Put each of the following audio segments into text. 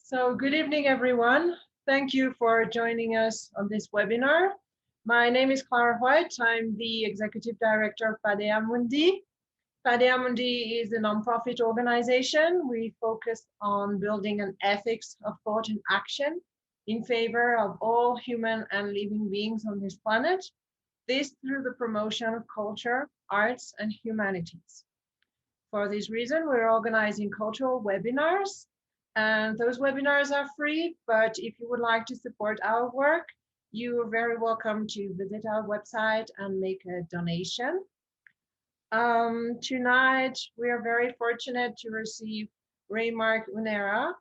So good evening, everyone. Thank you for joining us on this webinar. My name is Clara White. I'm the Executive Director of Padea Mundi. Padea Mundi is a nonprofit organization. We focus on building an ethics of thought and action in favor of all human and living beings on this planet. This through the promotion of culture, arts, and humanities. For this reason, we're organizing cultural webinars, and those webinars are free, but if you would like to support our work, you are very welcome to visit our website and make a donation. Tonight, we are very fortunate to receive Raymarck Unera,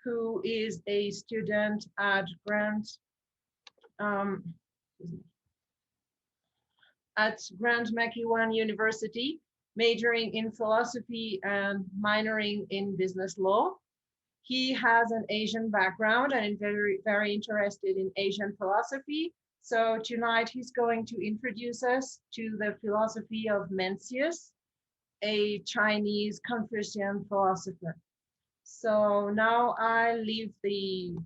who is a student at Grand McEwan University, majoring in philosophy and minoring in business law. He has an Asian background and is very interested in Asian philosophy. So tonight he's going to introduce us to the philosophy of Mencius, a Chinese Confucian philosopher. So now I leave you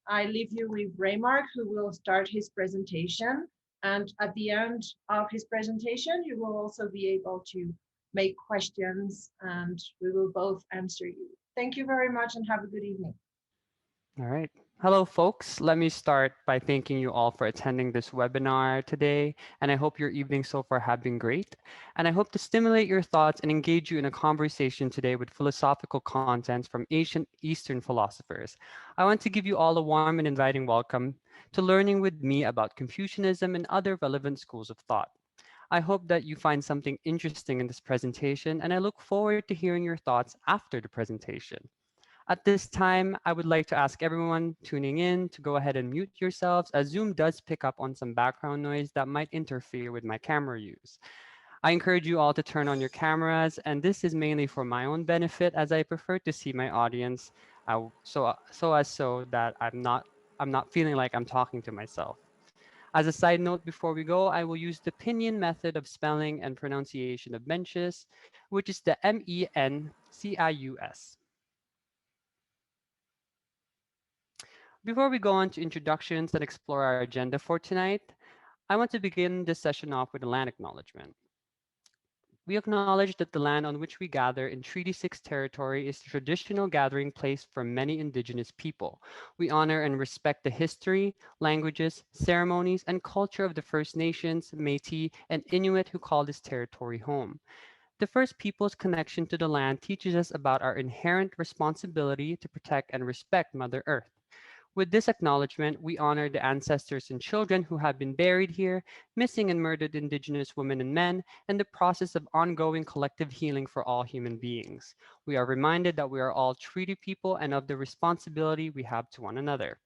with Raymarck, who will start his presentation. And at the end of his presentation, you will also be able to make questions and we will both answer you. Thank you very much and have a good evening. All right. Hello, folks. Let me start by thanking you all for attending this webinar today. And I hope your evening so far have been great. And I hope to stimulate your thoughts and engage you in a conversation today with philosophical content from ancient Eastern philosophers. I want to give you all a warm and inviting welcome to learning with me about Confucianism and other relevant schools of thought. I hope that you find something interesting in this presentation, and I look forward to hearing your thoughts after the presentation. At this time, I would like to ask everyone tuning in to go ahead and mute yourselves, as Zoom does pick up on some background noise that might interfere with my camera use. I encourage you all to turn on your cameras, and this is mainly for my own benefit, as I prefer to see my audience so that I'm not feeling like I'm talking to myself. As a side note, before we go, I will use the pinyin method of spelling and pronunciation of Mencius, which is the Mencius. Before we go on to introductions that explore our agenda for tonight, I want to begin this session off with a land acknowledgement. We acknowledge that the land on which we gather in Treaty 6 territory is the traditional gathering place for many indigenous people. We honor and respect the history, languages, ceremonies, and culture of the First Nations, Métis, and Inuit who call this territory home. The First People's connection to the land teaches us about our inherent responsibility to protect and respect Mother Earth. With this acknowledgement, we honor the ancestors and children who have been buried here, missing and murdered Indigenous women and men, and the process of ongoing collective healing for all human beings. We are reminded that we are all treaty people and of the responsibility we have to one another.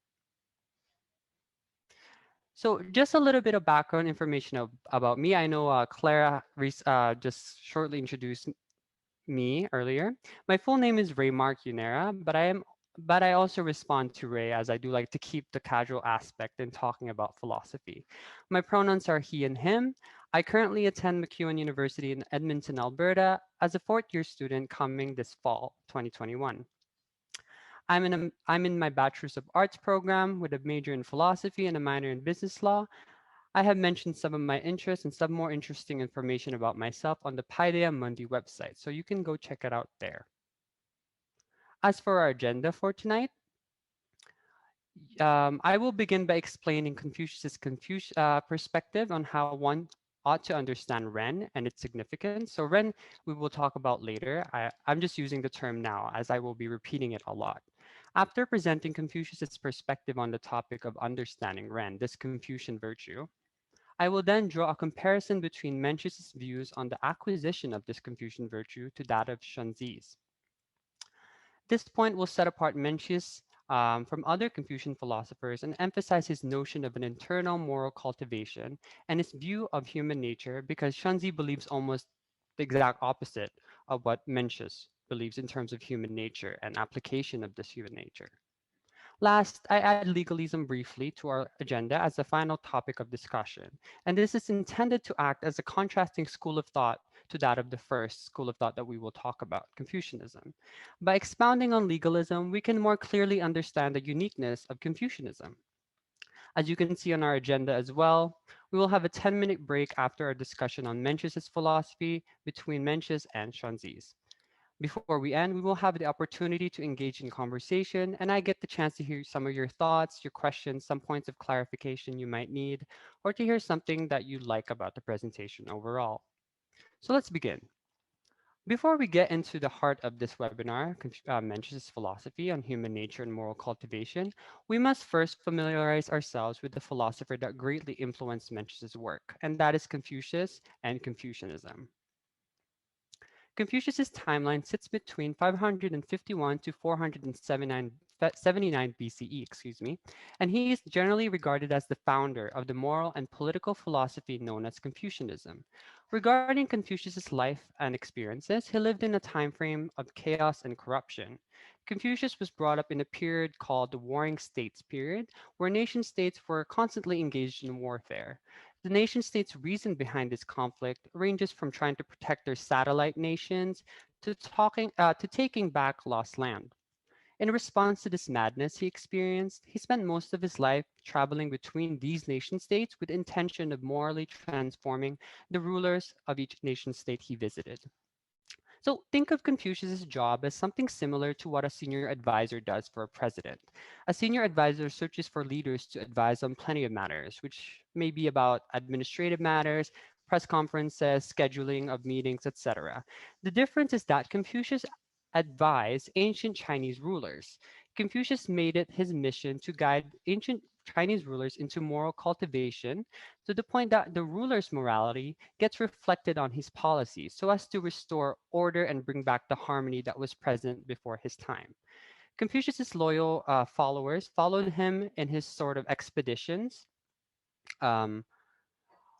So just a little bit of background information about me. I know Clara just shortly introduced me earlier. My full name is Raymarck Unera, but I also respond to Ray, as I do like to keep the casual aspect in talking about philosophy. My pronouns are he and him. I currently attend McEwan University in Edmonton, Alberta as a fourth-year student coming this fall, 2021. I'm in my Bachelor's of Arts program with a major in philosophy and a minor in business law. I have mentioned some of my interests and some more interesting information about myself on the Paideia Mundi website, so you can go check it out there. As for our agenda for tonight, I will begin by explaining Confucius's perspective on how one ought to understand Ren and its significance. So Ren, we will talk about later. I'm just using the term now, as I will be repeating it a lot. After presenting Confucius's perspective on the topic of understanding Ren, this Confucian virtue, I will then draw a comparison between Mencius's views on the acquisition of this Confucian virtue to that of Shanzi's. This point will set apart Mencius from other Confucian philosophers and emphasize his notion of an internal moral cultivation and his view of human nature, because Shanzi believes almost the exact opposite of what Mencius believes in terms of human nature and application of this human nature. Last, I add legalism briefly to our agenda as the final topic of discussion, and this is intended to act as a contrasting school of thought to that of the first school of thought that we will talk about, Confucianism. By expounding on legalism, we can more clearly understand the uniqueness of Confucianism. As you can see on our agenda as well, we will have a 10-minute break after our discussion on Mencius' philosophy between Mencius and Shanzi's. Before we end, we will have the opportunity to engage in conversation, and I get the chance to hear some of your thoughts, your questions, some points of clarification you might need, or to hear something that you like about the presentation overall. So let's begin. Before we get into the heart of this webinar, Mencius' philosophy on human nature and moral cultivation, we must first familiarize ourselves with the philosopher that greatly influenced Mencius' work, and that is Confucius and Confucianism. Confucius's timeline sits between 551 to 479 BCE, and he is generally regarded as the founder of the moral and political philosophy known as Confucianism. Regarding Confucius's life and experiences, he lived in a time frame of chaos and corruption. Confucius was brought up in a period called the Warring States period, where nation states were constantly engaged in warfare. The nation states' reason behind this conflict ranges from trying to protect their satellite nations to taking back lost land. In response to this madness he experienced, he spent most of his life traveling between these nation states with intention of morally transforming the rulers of each nation state he visited. So think of Confucius's job as something similar to what a senior advisor does for a president. A senior advisor searches for leaders to advise on plenty of matters, which may be about administrative matters, press conferences, scheduling of meetings, etc. The difference is that Confucius advised ancient Chinese rulers. Confucius made it his mission to guide ancient Chinese rulers into moral cultivation to the point that the ruler's morality gets reflected on his policies so as to restore order and bring back the harmony that was present before his time. Confucius's loyal followers followed him in his sort of expeditions, um,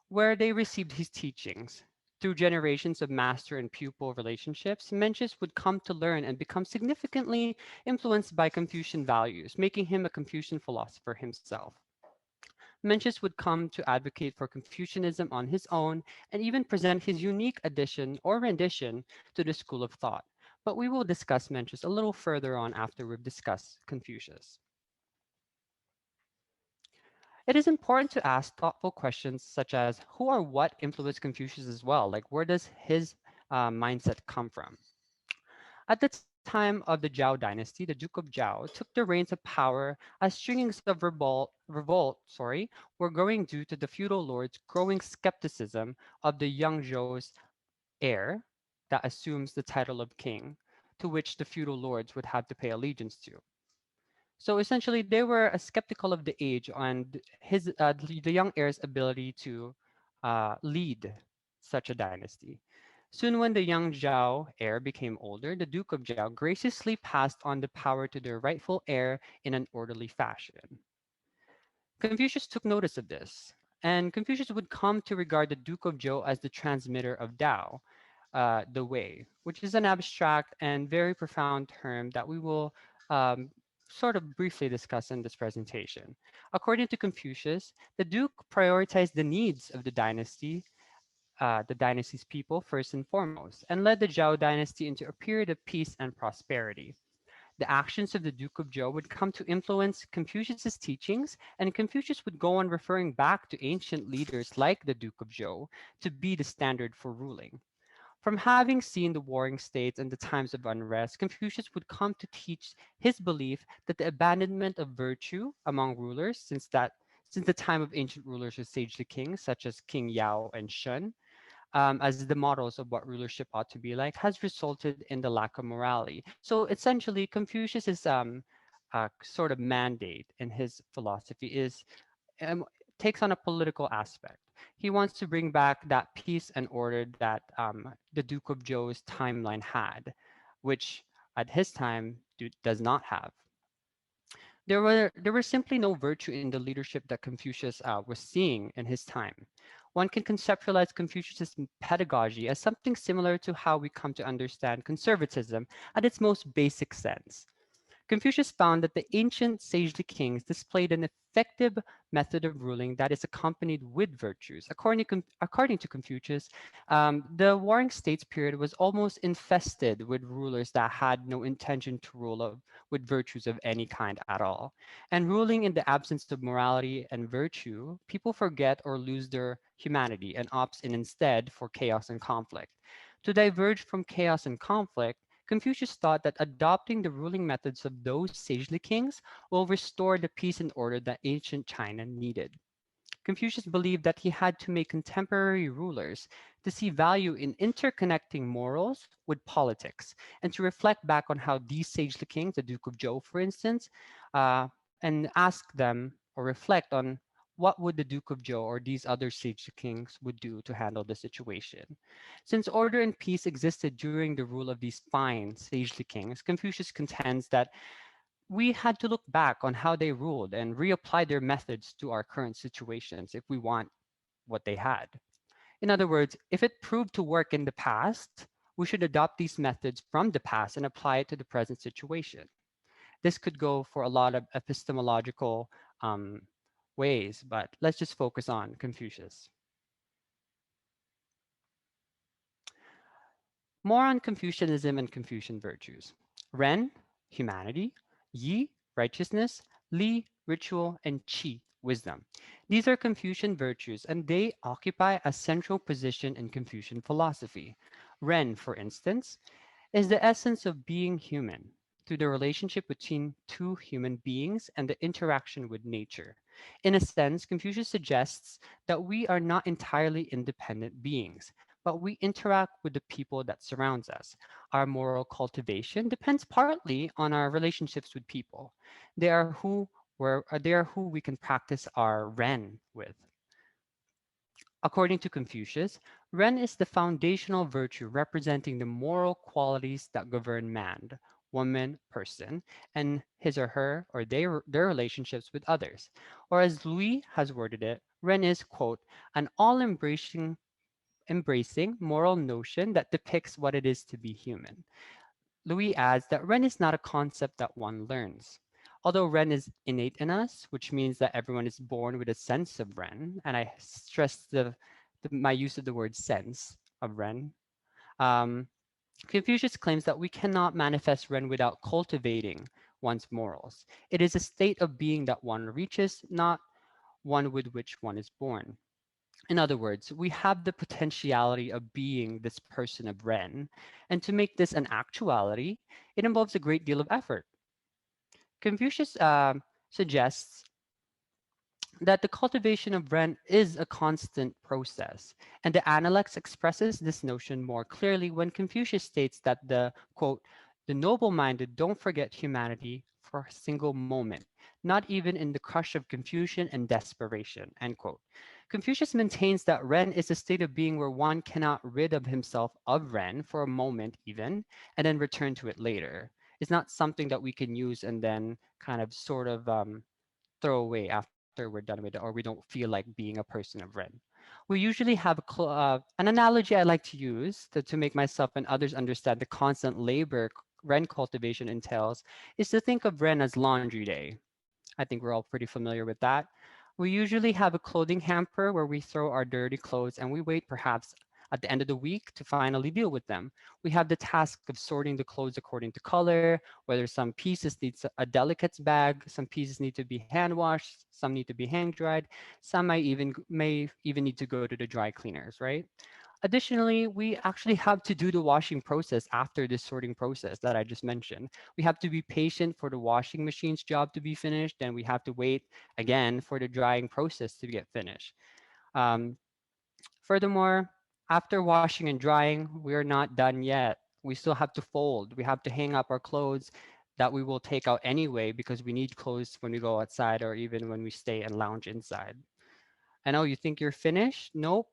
where they received his teachings. Through generations of master and pupil relationships, Mencius would come to learn and become significantly influenced by Confucian values, making him a Confucian philosopher himself. Mencius would come to advocate for Confucianism on his own and even present his unique addition or rendition to the school of thought. But we will discuss Mencius a little further on after we've discussed Confucius. It is important to ask thoughtful questions such as who or what influenced Confucius as well? Like where does his mindset come from? At the time of the Zhao dynasty, the Duke of Zhao took the reins of power as stringings of revolt were growing due to the feudal lords' growing skepticism of the young Zhou's heir that assumes the title of king, to which the feudal lords would have to pay allegiance to. So essentially, they were skeptical of the age and the young heir's ability to lead such a dynasty. Soon, when the young Zhao heir became older, the Duke of Zhao graciously passed on the power to their rightful heir in an orderly fashion. Confucius took notice of this, and Confucius would come to regard the Duke of Zhou as the transmitter of Tao, the way, which is an abstract and very profound term that we will sort of briefly discuss in this presentation. According to Confucius, the Duke prioritized the needs of the dynasty's people first and foremost, and led the Zhao dynasty into a period of peace and prosperity. The actions of the Duke of Zhou would come to influence Confucius's teachings, and Confucius would go on referring back to ancient leaders like the Duke of Zhou to be the standard for ruling. From having seen the warring states and the times of unrest, Confucius would come to teach his belief that the abandonment of virtue among rulers, since the time of ancient rulers who sagely kings, such as King Yao and Shun, as the models of what rulership ought to be like, has resulted in the lack of morality. So essentially, Confucius's sort of mandate in his philosophy is um, takes on a political aspect. He wants to bring back that peace and order that the Duke of Zhou's timeline had, which at his time does not have. There were simply no virtue in the leadership that Confucius was seeing in his time. One can conceptualize Confucius's pedagogy as something similar to how we come to understand conservatism at its most basic sense. Confucius found that the ancient sagely kings displayed an effective method of ruling that is accompanied with virtues. According to Confucius, the Warring States period was almost infested with rulers that had no intention to rule with virtues of any kind at all. And ruling in the absence of morality and virtue, people forget or lose their humanity and opts in instead for chaos and conflict. To diverge from chaos and conflict, Confucius thought that adopting the ruling methods of those sagely kings will restore the peace and order that ancient China needed. Confucius believed that he had to make contemporary rulers to see value in interconnecting morals with politics and to reflect back on how these sagely kings, the Duke of Zhou, for instance, and ask them or reflect on what would the Duke of Zhou or these other sagely kings would do to handle the situation. Since order and peace existed during the rule of these fine sagely kings, Confucius contends that we had to look back on how they ruled and reapply their methods to our current situations if we want what they had. In other words, if it proved to work in the past, we should adopt these methods from the past and apply it to the present situation. This could go for a lot of epistemological um, ways, but let's just focus on Confucius. More on Confucianism and Confucian virtues. Ren, humanity. Yi, righteousness. Li, ritual. And Qi, wisdom. These are Confucian virtues, and they occupy a central position in Confucian philosophy. Ren, for instance, is the essence of being human through the relationship between two human beings and the interaction with nature. In a sense, Confucius suggests that we are not entirely independent beings, but we interact with the people that surrounds us. Our moral cultivation depends partly on our relationships with people. They are they are who we can practice our ren with. According to Confucius, Ren is the foundational virtue representing the moral qualities that govern man, woman, person, and his or her or their relationships with others. Or as Louis has worded it, Ren is, quote, an all embracing moral notion that depicts what it is to be human. Louis adds that Ren is not a concept that one learns. Although Ren is innate in us, which means that everyone is born with a sense of Ren, and I stress my use of the word sense of Ren, um, Confucius claims that we cannot manifest Ren without cultivating one's morals. It is a state of being that one reaches, not one with which one is born. In other words, we have the potentiality of being this person of Ren, and to make this an actuality, it involves a great deal of effort. Confucius suggests that the cultivation of Ren is a constant process, and the Analects expresses this notion more clearly when Confucius states that quote, the noble-minded don't forget humanity for a single moment, not even in the crush of confusion and desperation, end quote. Confucius maintains that Ren is a state of being where one cannot rid of himself of Ren for a moment even, and then return to it later. It's not something that we can use and then kind of sort of throw away after we're done with it, or we don't feel like being a person of Ren. We usually have an analogy I like to use to make myself and others understand the constant labor Ren cultivation entails is to think of Ren as laundry day. I think we're all pretty familiar with that. We usually have a clothing hamper where we throw our dirty clothes and we wait perhaps at the end of the week to finally deal with them. We have the task of sorting the clothes according to color, whether some pieces need a delicate bag, some pieces need to be hand washed, some need to be hang dried, some may even need to go to the dry cleaners, right? Additionally, we actually have to do the washing process after this sorting process that I just mentioned. We have to be patient for the washing machine's job to be finished, and we have to wait again for the drying process to get finished. Um, Furthermore, after washing and drying, we're not done yet. We still have to fold. We have to hang up our clothes that we will take out anyway because we need clothes when we go outside or even when we stay and lounge inside. I know you think you're finished. Nope.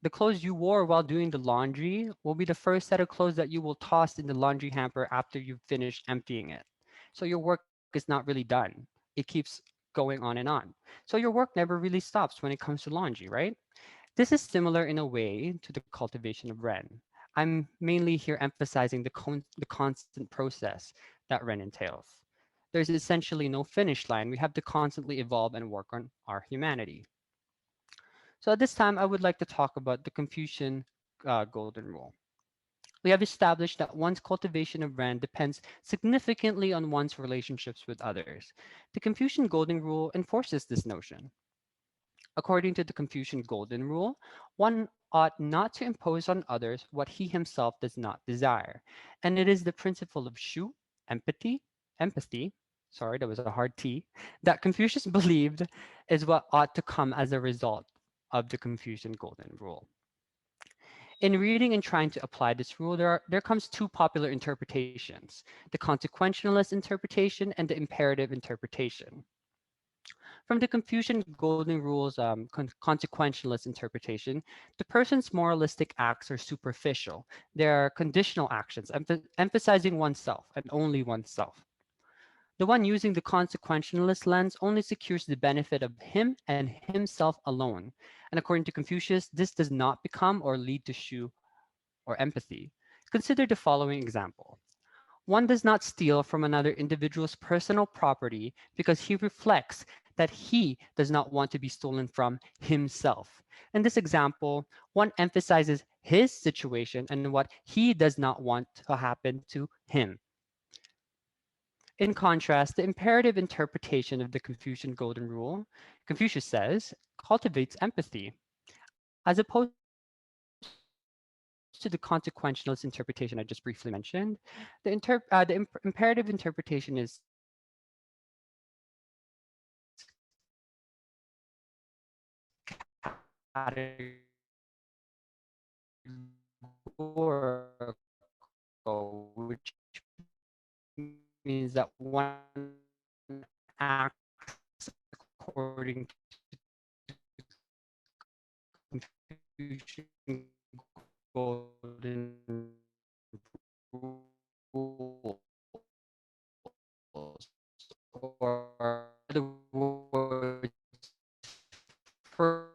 The clothes you wore while doing the laundry will be the first set of clothes that you will toss in the laundry hamper after you've finished emptying it. So your work is not really done. It keeps going on and on. So your work never really stops when it comes to laundry, right? This is similar in a way to the cultivation of Ren. I'm mainly here emphasizing the constant process that Ren entails. There's essentially no finish line. We have to constantly evolve and work on our humanity. So at this time, I would like to talk about the Confucian golden rule. We have established that one's cultivation of Ren depends significantly on one's relationships with others. The Confucian golden rule enforces this notion. According to the Confucian golden rule, one ought not to impose on others what he himself does not desire. And it is the principle of shu, empathy, sorry, that was a hard T, that Confucius believed is what ought to come as a result of the Confucian golden rule. In reading and trying to apply this rule, there comes two popular interpretations, the consequentialist interpretation and the imperative interpretation. From the Confucian Golden Rule's consequentialist interpretation, the person's moralistic acts are superficial. They are conditional actions, emphasizing oneself and only oneself. The one using the consequentialist lens only secures the benefit of him and himself alone. And according to Confucius, this does not become or lead to shu or empathy. Consider the following example. One does not steal from another individual's personal property because he reflects that he does not want to be stolen from himself. In this example, one emphasizes his situation and what he does not want to happen to him. In contrast, the imperative interpretation of the Confucian Golden Rule, Confucius says, cultivates empathy. As opposed to the consequentialist interpretation I just briefly mentioned, the imperative interpretation is categorical, which means that one acts according to Confucian golden rules, or in other words, first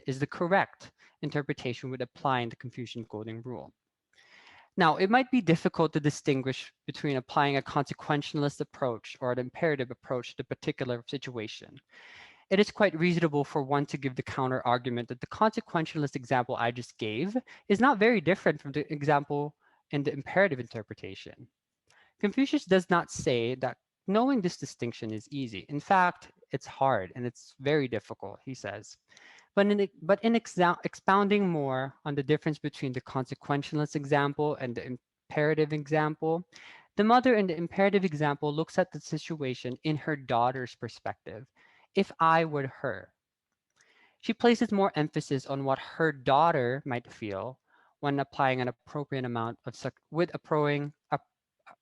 is the correct interpretation with applying the Confucian golden rule. Now, it might be difficult to distinguish between applying a consequentialist approach or an imperative approach to a particular situation. It is quite reasonable for one to give the counter argument that the consequentialist example I just gave is not very different from the example in the imperative interpretation. Confucius does not say that knowing this distinction is easy. In fact, it's hard and it's very difficult, he says. But in expounding more on the difference between the consequentialist example and the imperative example, the mother in the imperative example looks at the situation in her daughter's perspective. If I were her, she places more emphasis on what her daughter might feel when applying an appropriate amount of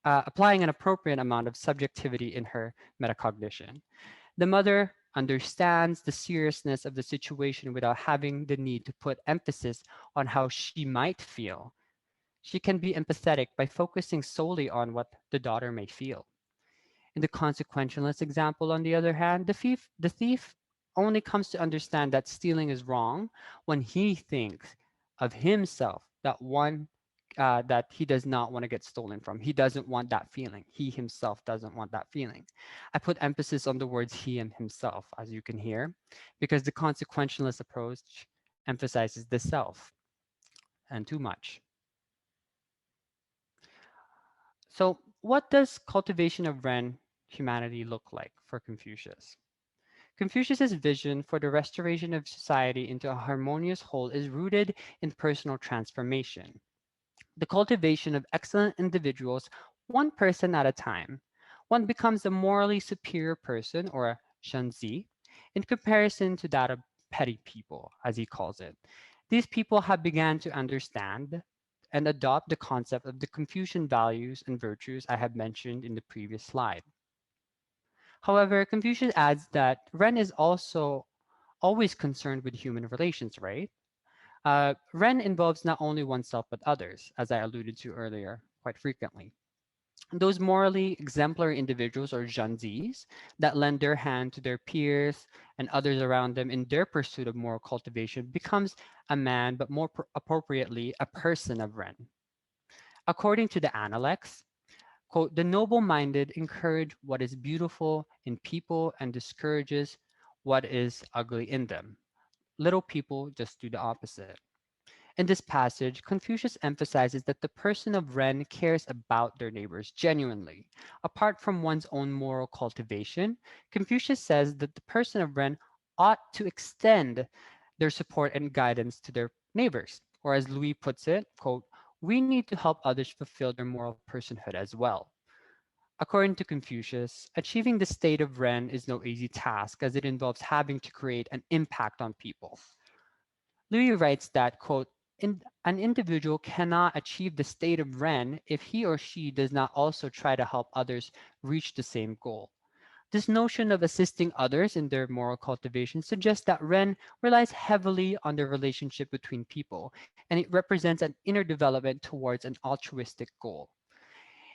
applying an appropriate amount of subjectivity in her metacognition. The mother understands the seriousness of the situation without having the need to put emphasis on how she might feel. She can be empathetic by focusing solely on what the daughter may feel. In the consequentialist example, on the other hand, the thief only comes to understand that stealing is wrong when he thinks of himself that he does not want to get stolen from. He doesn't want that feeling. He himself doesn't want that feeling. I put emphasis on the words he and himself, as you can hear, because the consequentialist approach emphasizes the self and too much. So, what does cultivation of Ren humanity look like for Confucius? Confucius's vision for the restoration of society into a harmonious whole is rooted in personal transformation, the cultivation of excellent individuals, one person at a time. One becomes a morally superior person, or a shanzi, in comparison to that of petty people, as he calls it. These people have begun to understand and adopt the concept of the Confucian values and virtues I have mentioned in the previous slide. However, Confucius adds that Ren is also always concerned with human relations, right? Ren involves not only oneself but others, as I alluded to earlier quite frequently. Those morally exemplary individuals or Zhanzis that lend their hand to their peers and others around them in their pursuit of moral cultivation becomes a man, but more appropriately, a person of Ren. According to the Analects, quote, the noble-minded encourage what is beautiful in people and discourages what is ugly in them. Little people just do the opposite. In this passage, Confucius emphasizes that the person of Ren cares about their neighbors genuinely. Apart from one's own moral cultivation, Confucius says that the person of Ren ought to extend their support and guidance to their neighbors. Or as Louis puts it, quote, we need to help others fulfill their moral personhood as well. According to Confucius, achieving the state of Ren is no easy task as it involves having to create an impact on people. Louis writes that, quote, an individual cannot achieve the state of Ren if he or she does not also try to help others reach the same goal. This notion of assisting others in their moral cultivation suggests that Ren relies heavily on the relationship between people, and it represents an inner development towards an altruistic goal.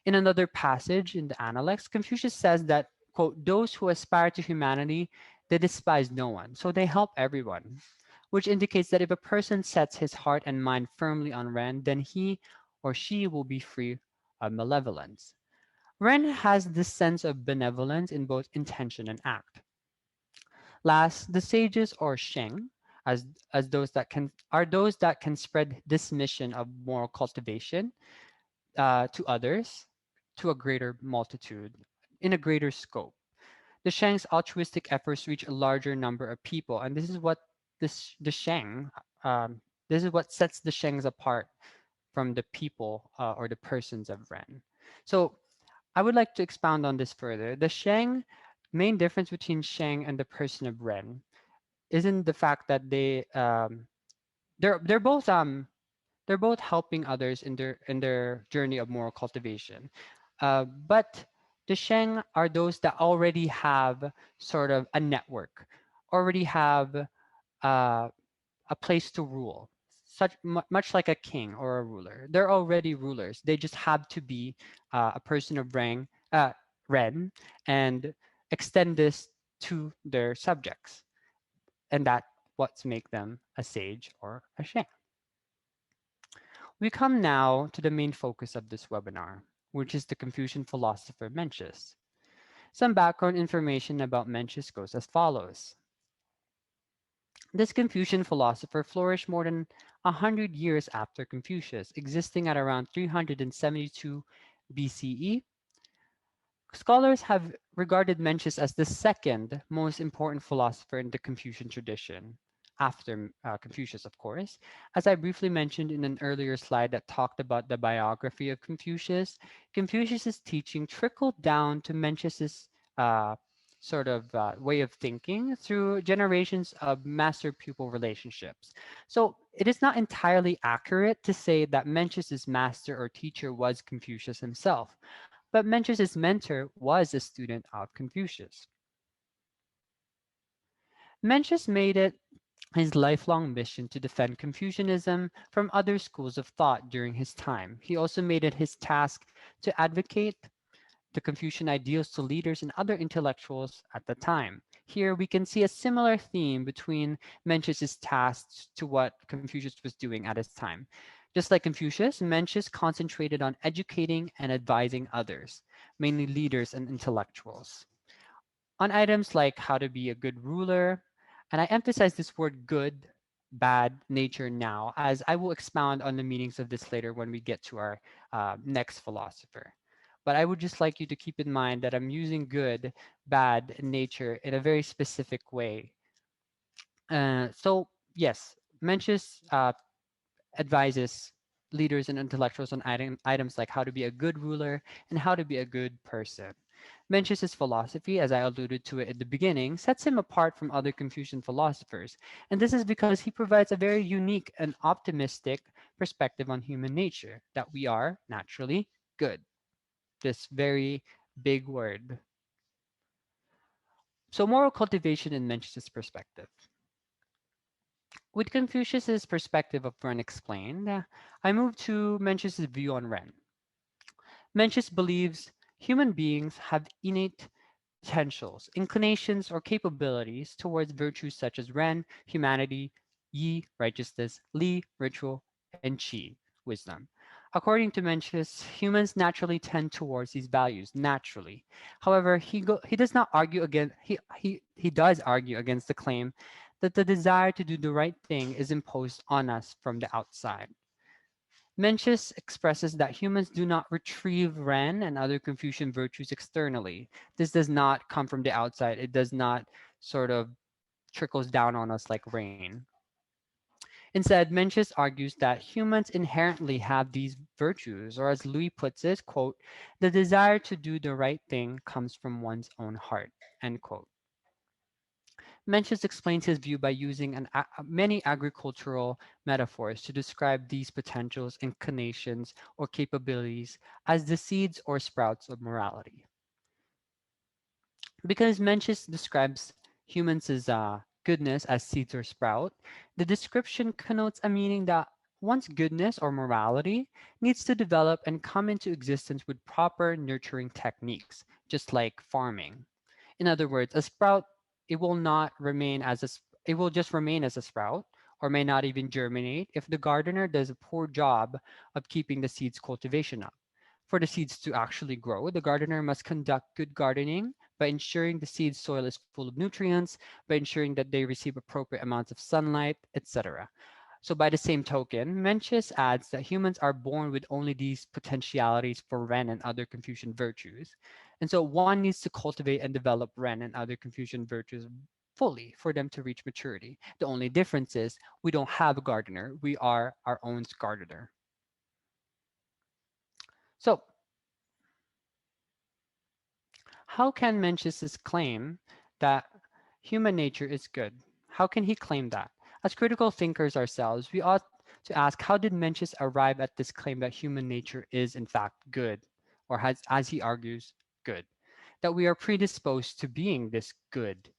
In another passage in the Analects, Confucius says that, quote, those who aspire to humanity, they despise no one, so they help everyone, which indicates that if a person sets his heart and mind firmly on Ren, then he or she will be free of malevolence. Ren has this sense of benevolence in both intention and act. Last, the sages or Sheng, as those that can are those that can spread this mission of moral cultivation to others, to a greater multitude, in a greater scope. The Shang's altruistic efforts reach a larger number of people, and this is what the Shang, this is what sets the Shangs apart from the people or the persons of Ren. So I would like to expound on this further. The Shang main difference between Shang and the person of Ren isn't the fact that they're both they're both helping others in their journey of moral cultivation. But the Sheng are those that already have sort of a network, already have uh, a place to rule, much like a king or a ruler. They're already rulers. They just have to be a person of Ren, and extend this to their subjects, and that what's make them a sage or a Sheng. We come now to the main focus of this webinar, which is the Confucian philosopher Mencius. Some background information about Mencius goes as follows. This Confucian philosopher flourished more than 100 years after Confucius, existing at around 372 BCE. Scholars have regarded Mencius as the second most important philosopher in the Confucian tradition, after Confucius, of course. As I briefly mentioned in an earlier slide that talked about the biography of Confucius, Confucius's teaching trickled down to Mencius's way of thinking through generations of master-pupil relationships. So it is not entirely accurate to say that Mencius's master or teacher was Confucius himself, but Mencius's mentor was a student of Confucius. Mencius made it his lifelong mission to defend Confucianism from other schools of thought during his time. He also made it his task to advocate the Confucian ideals to leaders and other intellectuals at the time. Here we can see a similar theme between Mencius's tasks to what Confucius was doing at his time. Just like Confucius, Mencius concentrated on educating and advising others, mainly leaders and intellectuals, on items like how to be a good ruler. And I emphasize this word good, bad, nature now, as I will expound on the meanings of this later when we get to our next philosopher. But I would just like you to keep in mind that I'm using good, bad, and nature in a very specific way. So yes, Mencius advises leaders and intellectuals on items like how to be a good ruler and how to be a good person. Mencius's philosophy, as I alluded to it at the beginning, sets him apart from other Confucian philosophers, and this is because he provides a very unique and optimistic perspective on human nature, that we are naturally good. This very big word. So moral cultivation in Mencius's perspective. With Confucius's perspective of Ren explained, I move to Mencius's view on Ren. Mencius believes human beings have innate potentials, inclinations, or capabilities towards virtues such as Ren, humanity, yi, righteousness, li, ritual, and qi, wisdom. According to Mencius, humans naturally tend towards these values naturally. However, he does not argue against he does argue against the claim that the desire to do the right thing is imposed on us from the outside. Mencius expresses that humans do not retrieve Ren and other Confucian virtues externally. This does not come from the outside. It does not sort of trickles down on us like rain. Instead, Mencius argues that humans inherently have these virtues, or as Louis puts it, quote, the desire to do the right thing comes from one's own heart, end quote. Mencius explains his view by using many agricultural metaphors to describe these potentials, inclinations, or capabilities as the seeds or sprouts of morality. Because Mencius describes humans as goodness as seeds or sprout, the description connotes a meaning that one's goodness or morality needs to develop and come into existence with proper nurturing techniques, just like farming. In other words, a sprout, it will not remain as it will just remain as a sprout or may not even germinate if the gardener does a poor job of keeping the seeds cultivation up. For the seeds to actually grow, the gardener must conduct good gardening by ensuring the seed soil is full of nutrients, by ensuring that they receive appropriate amounts of sunlight, etc. So by the same token, Mencius adds that humans are born with only these potentialities for Ren and other Confucian virtues. And so one needs to cultivate and develop Ren and other Confucian virtues fully for them to reach maturity. The only difference is we don't have a gardener, we are our own gardener. So how can Mencius claim that human nature is good? How can he claim that? As critical thinkers ourselves, we ought to ask how did Mencius arrive at this claim that human nature is in fact good, or has, as he argues, good? That we are predisposed to being this good.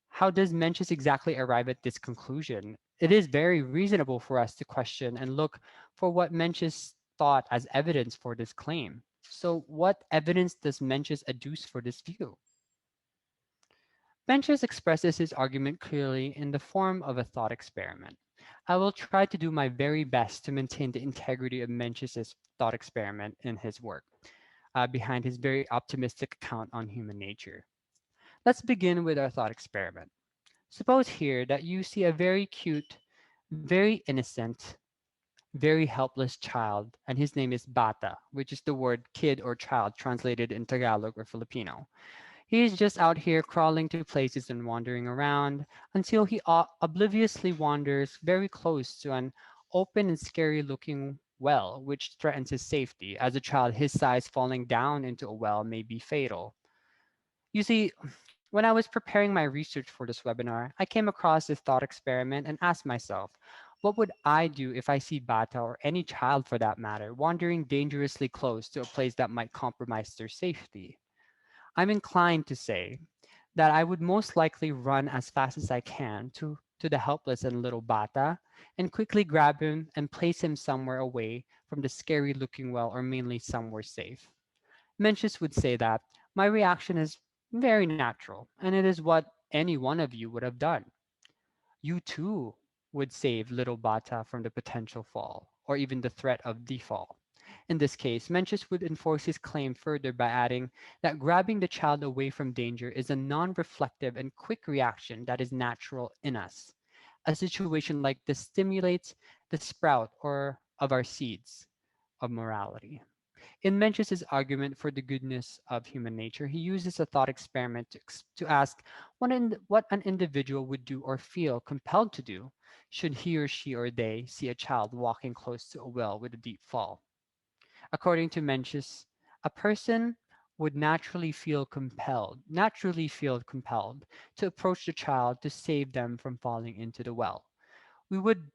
How does Mencius exactly arrive at this conclusion? It is very reasonable for us to question and look for what Mencius thought as evidence for this claim. So, what evidence does Mencius adduce for this view? Mencius expresses his argument clearly in the form of a thought experiment. I will try to do my very best to maintain the integrity of Mencius's thought experiment in his work, behind his very optimistic account on human nature. Let's begin with our thought experiment. Suppose here that you see a very cute, very innocent, very helpless child, and his name is Bata, which is the word kid or child translated in Tagalog or Filipino. He is just out here crawling to places and wandering around until he obliviously wanders very close to an open and scary looking well, which threatens his safety. As a child, his size falling down into a well may be fatal. You see, when I was preparing my research for this webinar, I came across this thought experiment and asked myself, what would I do if I see Bata or any child for that matter wandering dangerously close to a place that might compromise their safety? I'm inclined to say that I would most likely run as fast as I can to the helpless and little Bata and quickly grab him and place him somewhere away from the scary looking well or mainly somewhere safe. Mencius would say that my reaction is very natural and it is what any one of you would have done. You too would save little Bata from the potential fall or even the threat of the fall. In this case, Mencius would enforce his claim further by adding that grabbing the child away from danger is a non-reflective and quick reaction that is natural in us. A situation like this stimulates the sprout or of our seeds of morality. In Mencius's argument for the goodness of human nature, he uses a thought experiment to ask what an individual would do or feel compelled to do should he or she or they see a child walking close to a well with a deep fall. According to Mencius, a person would naturally feel compelled to approach the child to save them from falling into the well. We would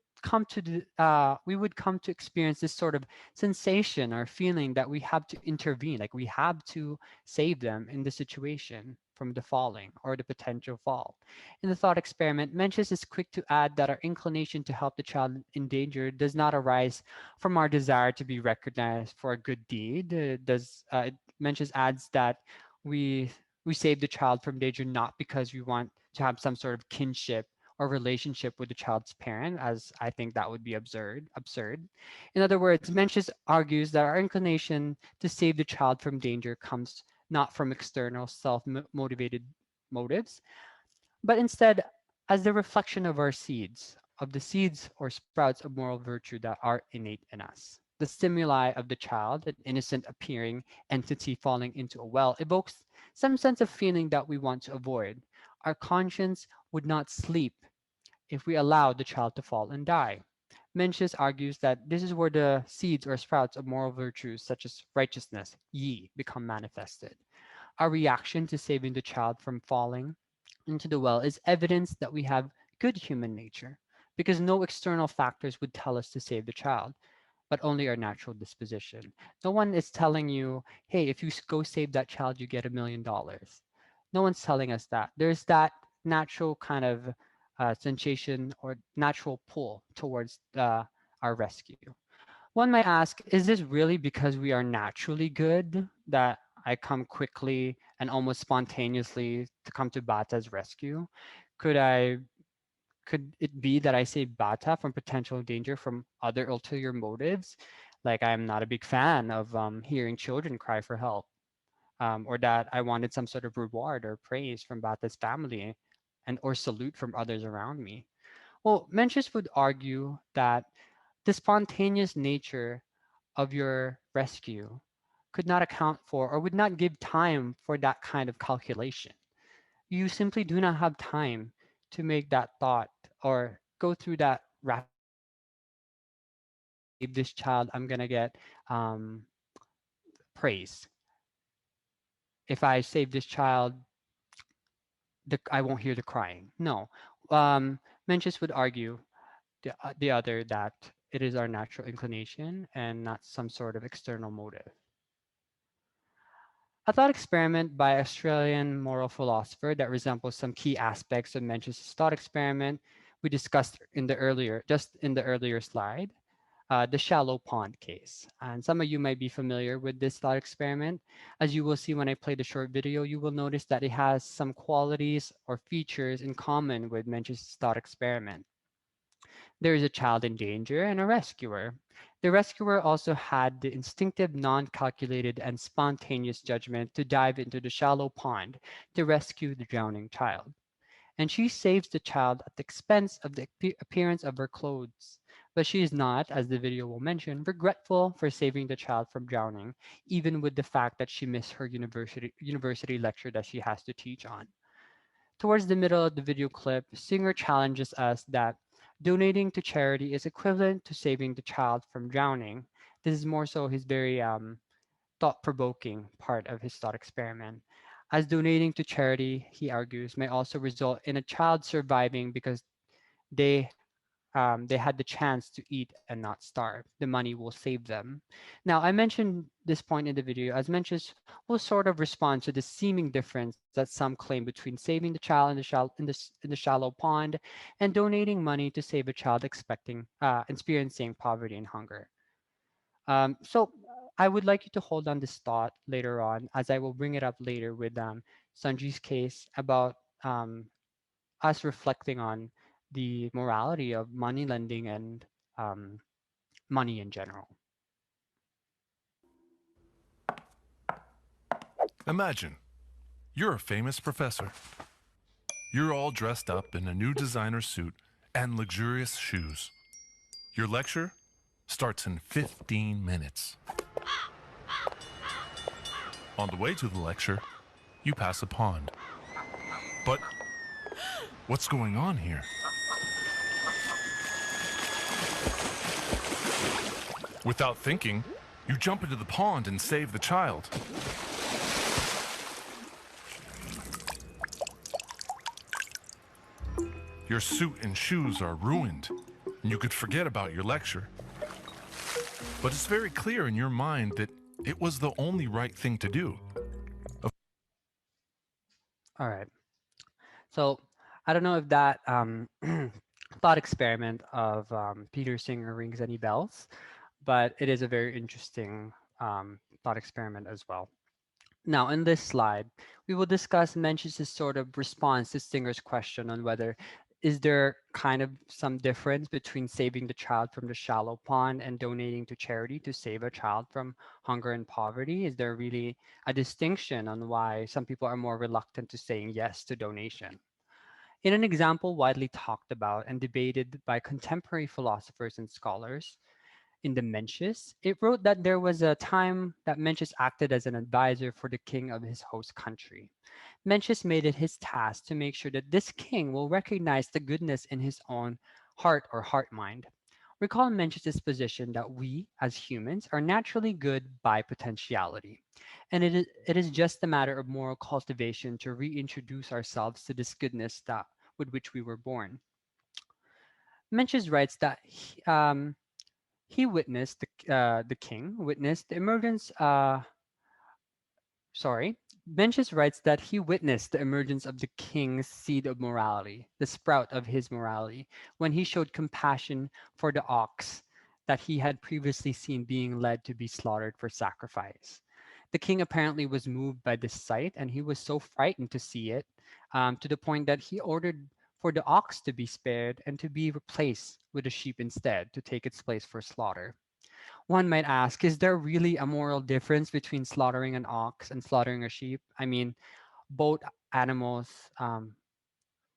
we would come to experience this sort of sensation or feeling that we have to intervene, like we have to save them in the situation from the falling or the potential fall. In the thought experiment, Mencius is quick to add that our inclination to help the child in danger does not arise from our desire to be recognized for a good deed. Mencius adds that we we save the child from danger not because we want to have some sort of kinship or relationship with the child's parent, as I think that would be absurd. In other words, Mencius argues that our inclination to save the child from danger comes not from external self-motivated motives, but instead as the reflection of our seeds, of the seeds or sprouts of moral virtue that are innate in us. The stimuli of the child, an innocent appearing entity falling into a well, evokes some sense of feeling that we want to avoid. Our conscience would not sleep if we allowed the child to fall and die. Mencius argues that this is where the seeds or sprouts of moral virtues such as righteousness, yi, become manifested. Our reaction to saving the child from falling into the well is evidence that we have good human nature, because no external factors would tell us to save the child, but only our natural disposition. No one is telling you, hey, if you go save that child, you get $1 million. No one's telling us that. There's that natural kind of sensation or natural pull towards our rescue. One might ask, is this really because we are naturally good that I come quickly and almost spontaneously to come to Bata's rescue? Could I could it be that I save Bata from potential danger from other ulterior motives? Like I'm not a big fan of hearing children cry for help, or that I wanted some sort of reward or praise from Bata's family and or salute from others around me. Well, Mencius would argue that the spontaneous nature of your rescue could not account for or would not give time for that kind of calculation. You simply do not have time to make that thought or go through that rational thinking. If I save this child, I'm going to get praise. If I save this child, I won't hear the crying. No. Mencius would argue the other that it is our natural inclination and not some sort of external motive. A thought experiment by Australian moral philosopher that resembles some key aspects of Mencius' thought experiment we discussed just in the earlier slide, the shallow pond case. And some of you might be familiar with this thought experiment. As you will see when I play the short video, you will notice that it has some qualities or features in common with Mencius' thought experiment. There is a child in danger and a rescuer. The rescuer also had the instinctive, non-calculated, and spontaneous judgment to dive into the shallow pond to rescue the drowning child. And she saves the child at the expense of the appearance of her clothes. But she is not, as the video will mention, regretful for saving the child from drowning, even with the fact that she missed her university lecture that she has to teach on. Towards the middle of the video clip, Singer challenges us that donating to charity is equivalent to saving the child from drowning. This is more so his very thought-provoking part of his thought experiment. As donating to charity, he argues, may also result in a child surviving because they they had the chance to eat and not starve. The money will save them. Now, I mentioned this point in the video as Mencius will sort of respond to the seeming difference that some claim between saving the child in the shallow pond and donating money to save a child experiencing poverty and hunger. So I would like you to hold on this thought later on, as I will bring it up later with Sanji's case about us reflecting on the morality of money lending and um, money in general. Imagine you're a famous professor. You're all dressed up in a new designer suit and luxurious shoes. Your lecture starts in 15 minutes. On the way to the lecture, you pass a pond. But what's going on here? Without thinking, you jump into the pond and save the child. Your suit and shoes are ruined, and you could forget about your lecture. But it's very clear in your mind that it was the only right thing to do. All right. So I don't know if that thought experiment of Peter Singer rings any bells, but it is a very interesting thought experiment as well. Now, in this slide, we will discuss Mencius' sort of response to Singer's question on whether is there kind of some difference between saving the child from the shallow pond and donating to charity to save a child from hunger and poverty? Is there really a distinction on why some people are more reluctant to saying yes to donation? In an example widely talked about and debated by contemporary philosophers and scholars, in the Mencius, it wrote that there was a time that Mencius acted as an advisor for the king of his host country. Mencius made it his task to make sure that this king will recognize the goodness in his own heart or heart mind. Recall Mencius's position that we, as humans, are naturally good by potentiality, and it is just a matter of moral cultivation to reintroduce ourselves to this goodness that with which we were born. Mencius writes that he witnessed the king witnessed the emergence. Sorry, Mencius writes that he witnessed the emergence of the king's seed of morality, the sprout of his morality, when he showed compassion for the ox that he had previously seen being led to be slaughtered for sacrifice. The king apparently was moved by this sight, and he was so frightened to see it, to the point that he ordered for the ox to be spared and to be replaced with a sheep instead to take its place for slaughter. One might ask, is there really a moral difference between slaughtering an ox and slaughtering a sheep? I mean, both animals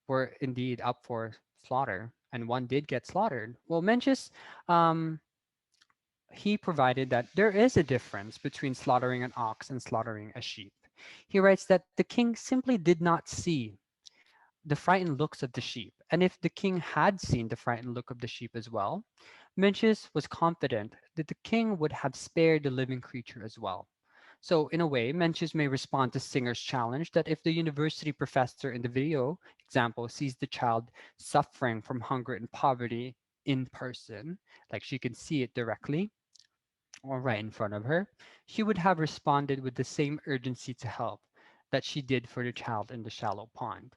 were indeed up for slaughter, and one did get slaughtered. Well, Mencius, um, he provided that there is a difference between slaughtering an ox and slaughtering a sheep. He writes that the king simply did not see the frightened looks of the sheep, and if the king had seen the frightened look of the sheep as well, Mencius was confident that the king would have spared the living creature as well. So, in a way, Mencius may respond to Singer's challenge that if the university professor in the video example sees the child suffering from hunger and poverty in person, like she can see it directly or right in front of her, she would have responded with the same urgency to help that she did for the child in the shallow pond.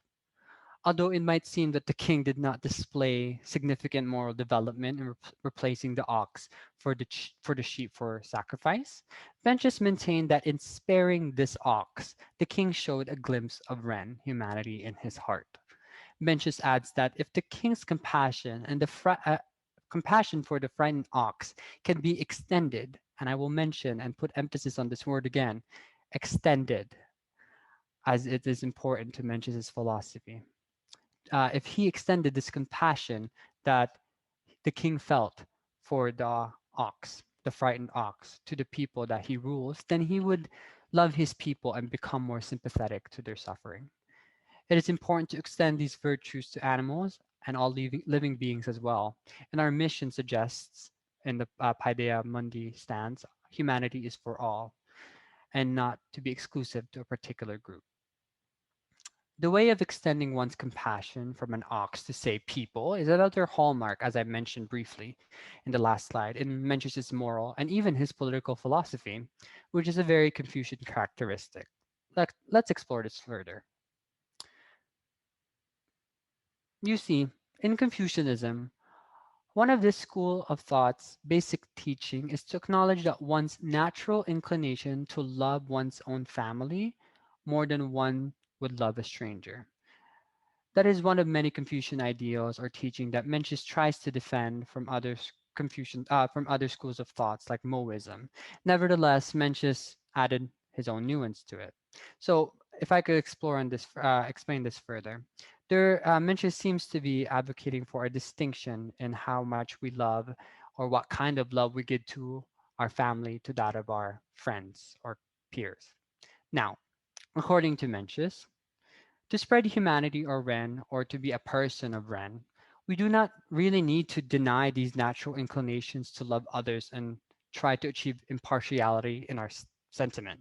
Although it might seem that the king did not display significant moral development in replacing the ox for the sheep for sacrifice, Mencius maintained that in sparing this ox, the king showed a glimpse of Ren humanity in his heart. Mencius adds that if the king's compassion and the compassion for the frightened ox can be extended, and I will mention and put emphasis on this word again, extended, as it is important to Mencius's philosophy. If he extended this compassion that the king felt for the ox, the frightened ox, to the people that he rules, then he would love his people and become more sympathetic to their suffering. It is important to extend these virtues to animals and all living beings as well. And our mission suggests in the Paideia Mundi stance, humanity is for all and not to be exclusive to a particular group. The way of extending one's compassion from an ox to, say, people is another hallmark, as I mentioned briefly in the last slide, in Mencius's moral and even his political philosophy, which is a very Confucian characteristic. Let's explore this further. You see, in Confucianism, one of this school of thought's basic teaching is to acknowledge that one's natural inclination to love one's own family more than one would love a stranger. That is one of many Confucian ideals or teaching that Mencius tries to defend from from other schools of thoughts like Moism. Nevertheless, Mencius added his own nuance to it. So, if I could explain this further, Mencius seems to be advocating for a distinction in how much we love, or what kind of love we give to our family to that of our friends or peers. Now, according to Mencius, to spread humanity or Ren, or to be a person of Ren, we do not really need to deny these natural inclinations to love others and try to achieve impartiality in our sentiment.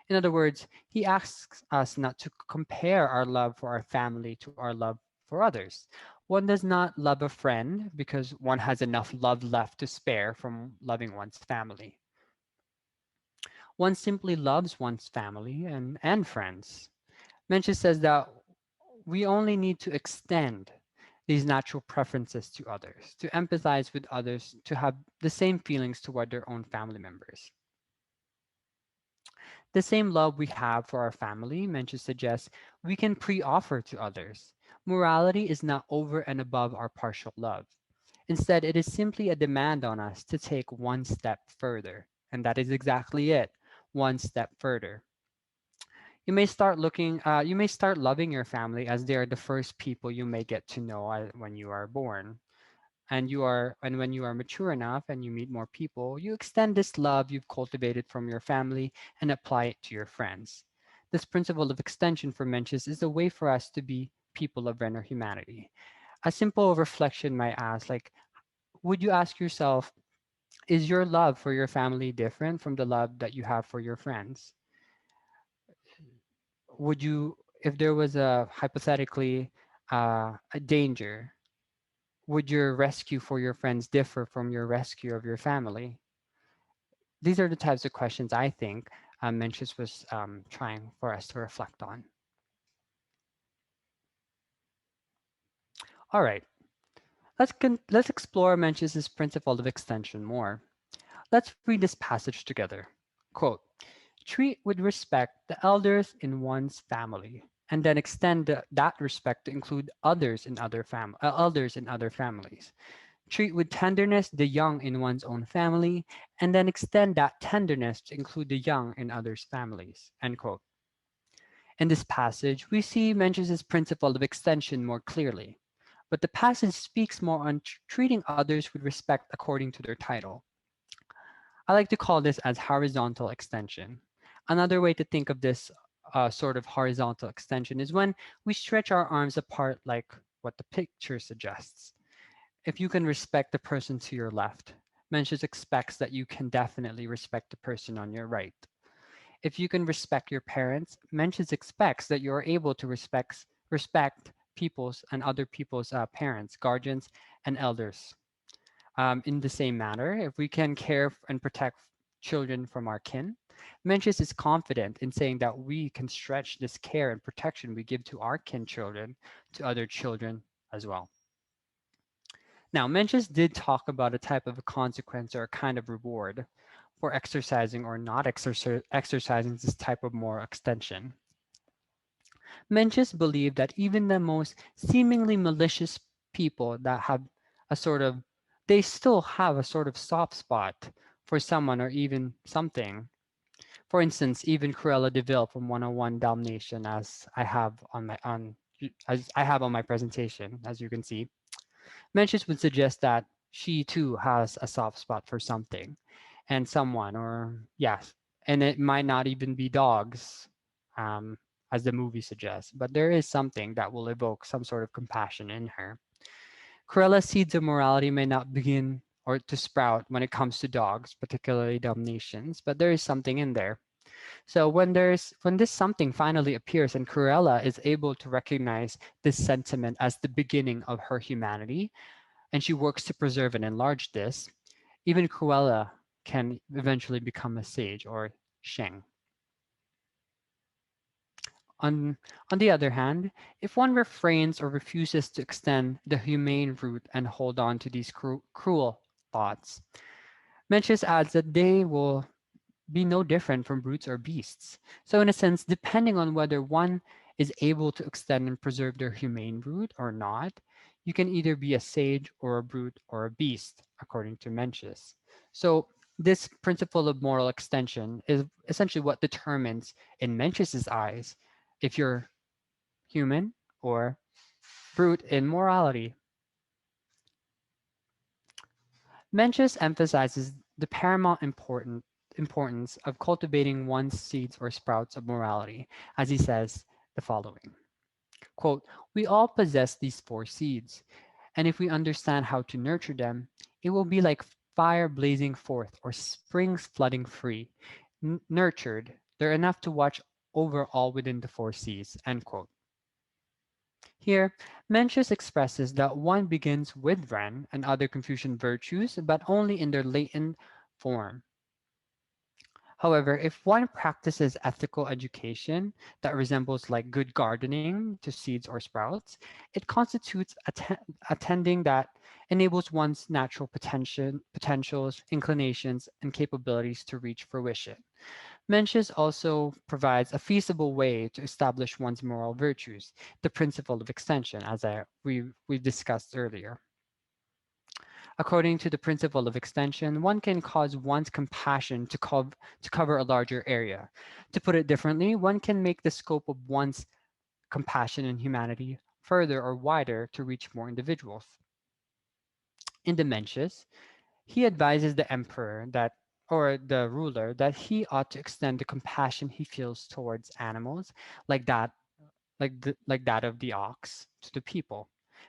In other words, he asks us not to compare our love for our family to our love for others. One does not love a friend because one has enough love left to spare from loving one's family. One simply loves one's family and friends. Mencius says that we only need to extend these natural preferences to others, to empathize with others, to have the same feelings toward their own family members. The same love we have for our family, Mencius suggests, we can pre offer to others Morality is not over and above our partial love. Instead, it is simply a demand on us to take one step further. And that is exactly it, one step further. You may start loving your family as they are the first people you may get to know when you are born. And when you are mature enough and you meet more people, you extend this love you've cultivated from your family and apply it to your friends. This principle of extension for Mencius is a way for us to be people of inner humanity. A simple reflection might ask, like, would you ask yourself, is your love for your family different from the love that you have for your friends? Would you, if there was a hypothetically a danger, would your rescue for your friends differ from your rescue of your family? These are the types of questions I think Mencius was trying for us to reflect on. All right, let's explore Mencius's principle of extension more. Let's read this passage together. Quote, treat with respect the elders in one's family, and then extend that respect to include elders in other families. Treat with tenderness the young in one's own family, and then extend that tenderness to include the young in others' families. End quote. In this passage, we see Mencius' principle of extension more clearly, but the passage speaks more on treating others with respect according to their title. I like to call this as horizontal extension. Another way to think of this sort of horizontal extension is when we stretch our arms apart like what the picture suggests. If you can respect the person to your left, Mencius expects that you can definitely respect the person on your right. If you can respect your parents, Mencius expects that you are able to respect people's and other people's parents, guardians, and elders. In the same manner, if we can care and protect children from our kin, Mencius is confident in saying that we can stretch this care and protection we give to our kin children to other children as well. Now, Mencius did talk about a type of a consequence or a kind of reward for exercising or not exercising this type of moral extension. Mencius believed that even the most seemingly malicious people that have a sort of, they still have a sort of soft spot for someone or even something. For instance, even Cruella de Vil from 101 Dalmatian, as I have on my presentation, as you can see, Mencius would suggest that she too has a soft spot for something and someone, or yes, and it might not even be dogs, um, as the movie suggests, but there is something that will evoke some sort of compassion in her. Corella's seeds of morality may not begin or to sprout when it comes to dogs, particularly Dalmatians, but there is something in there. So when this something finally appears and Cruella is able to recognize this sentiment as the beginning of her humanity, and she works to preserve and enlarge this, even Cruella can eventually become a sage or Sheng. On the other hand, if one refrains or refuses to extend the humane route and hold on to these cruel thoughts, Mencius adds that they will be no different from brutes or beasts. So in a sense, depending on whether one is able to extend and preserve their humane root or not, you can either be a sage or a brute or a beast, according to Mencius. So this principle of moral extension is essentially what determines, in Mencius's eyes, if you're human or brute in morality. Mencius emphasizes the paramount importance of cultivating one's seeds or sprouts of morality, as he says the following, quote, we all possess these four seeds, and if we understand how to nurture them, it will be like fire blazing forth or springs flooding free. Nurtured, they're enough to watch over all within the four seas, end quote. Here, Mencius expresses that one begins with Ren and other Confucian virtues, but only in their latent form. However, if one practices ethical education that resembles like good gardening to seeds or sprouts, it constitutes attending that enables one's natural potentials, inclinations, and capabilities to reach fruition. Mencius also provides a feasible way to establish one's moral virtues, the principle of extension, as we discussed earlier. According to the principle of extension, one can cause one's compassion to cover a larger area. To put it differently, one can make the scope of one's compassion and humanity further or wider to reach more individuals. In the Mencius, he advises the emperor that or the ruler that he ought to extend the compassion he feels towards animals like that of the ox to the people.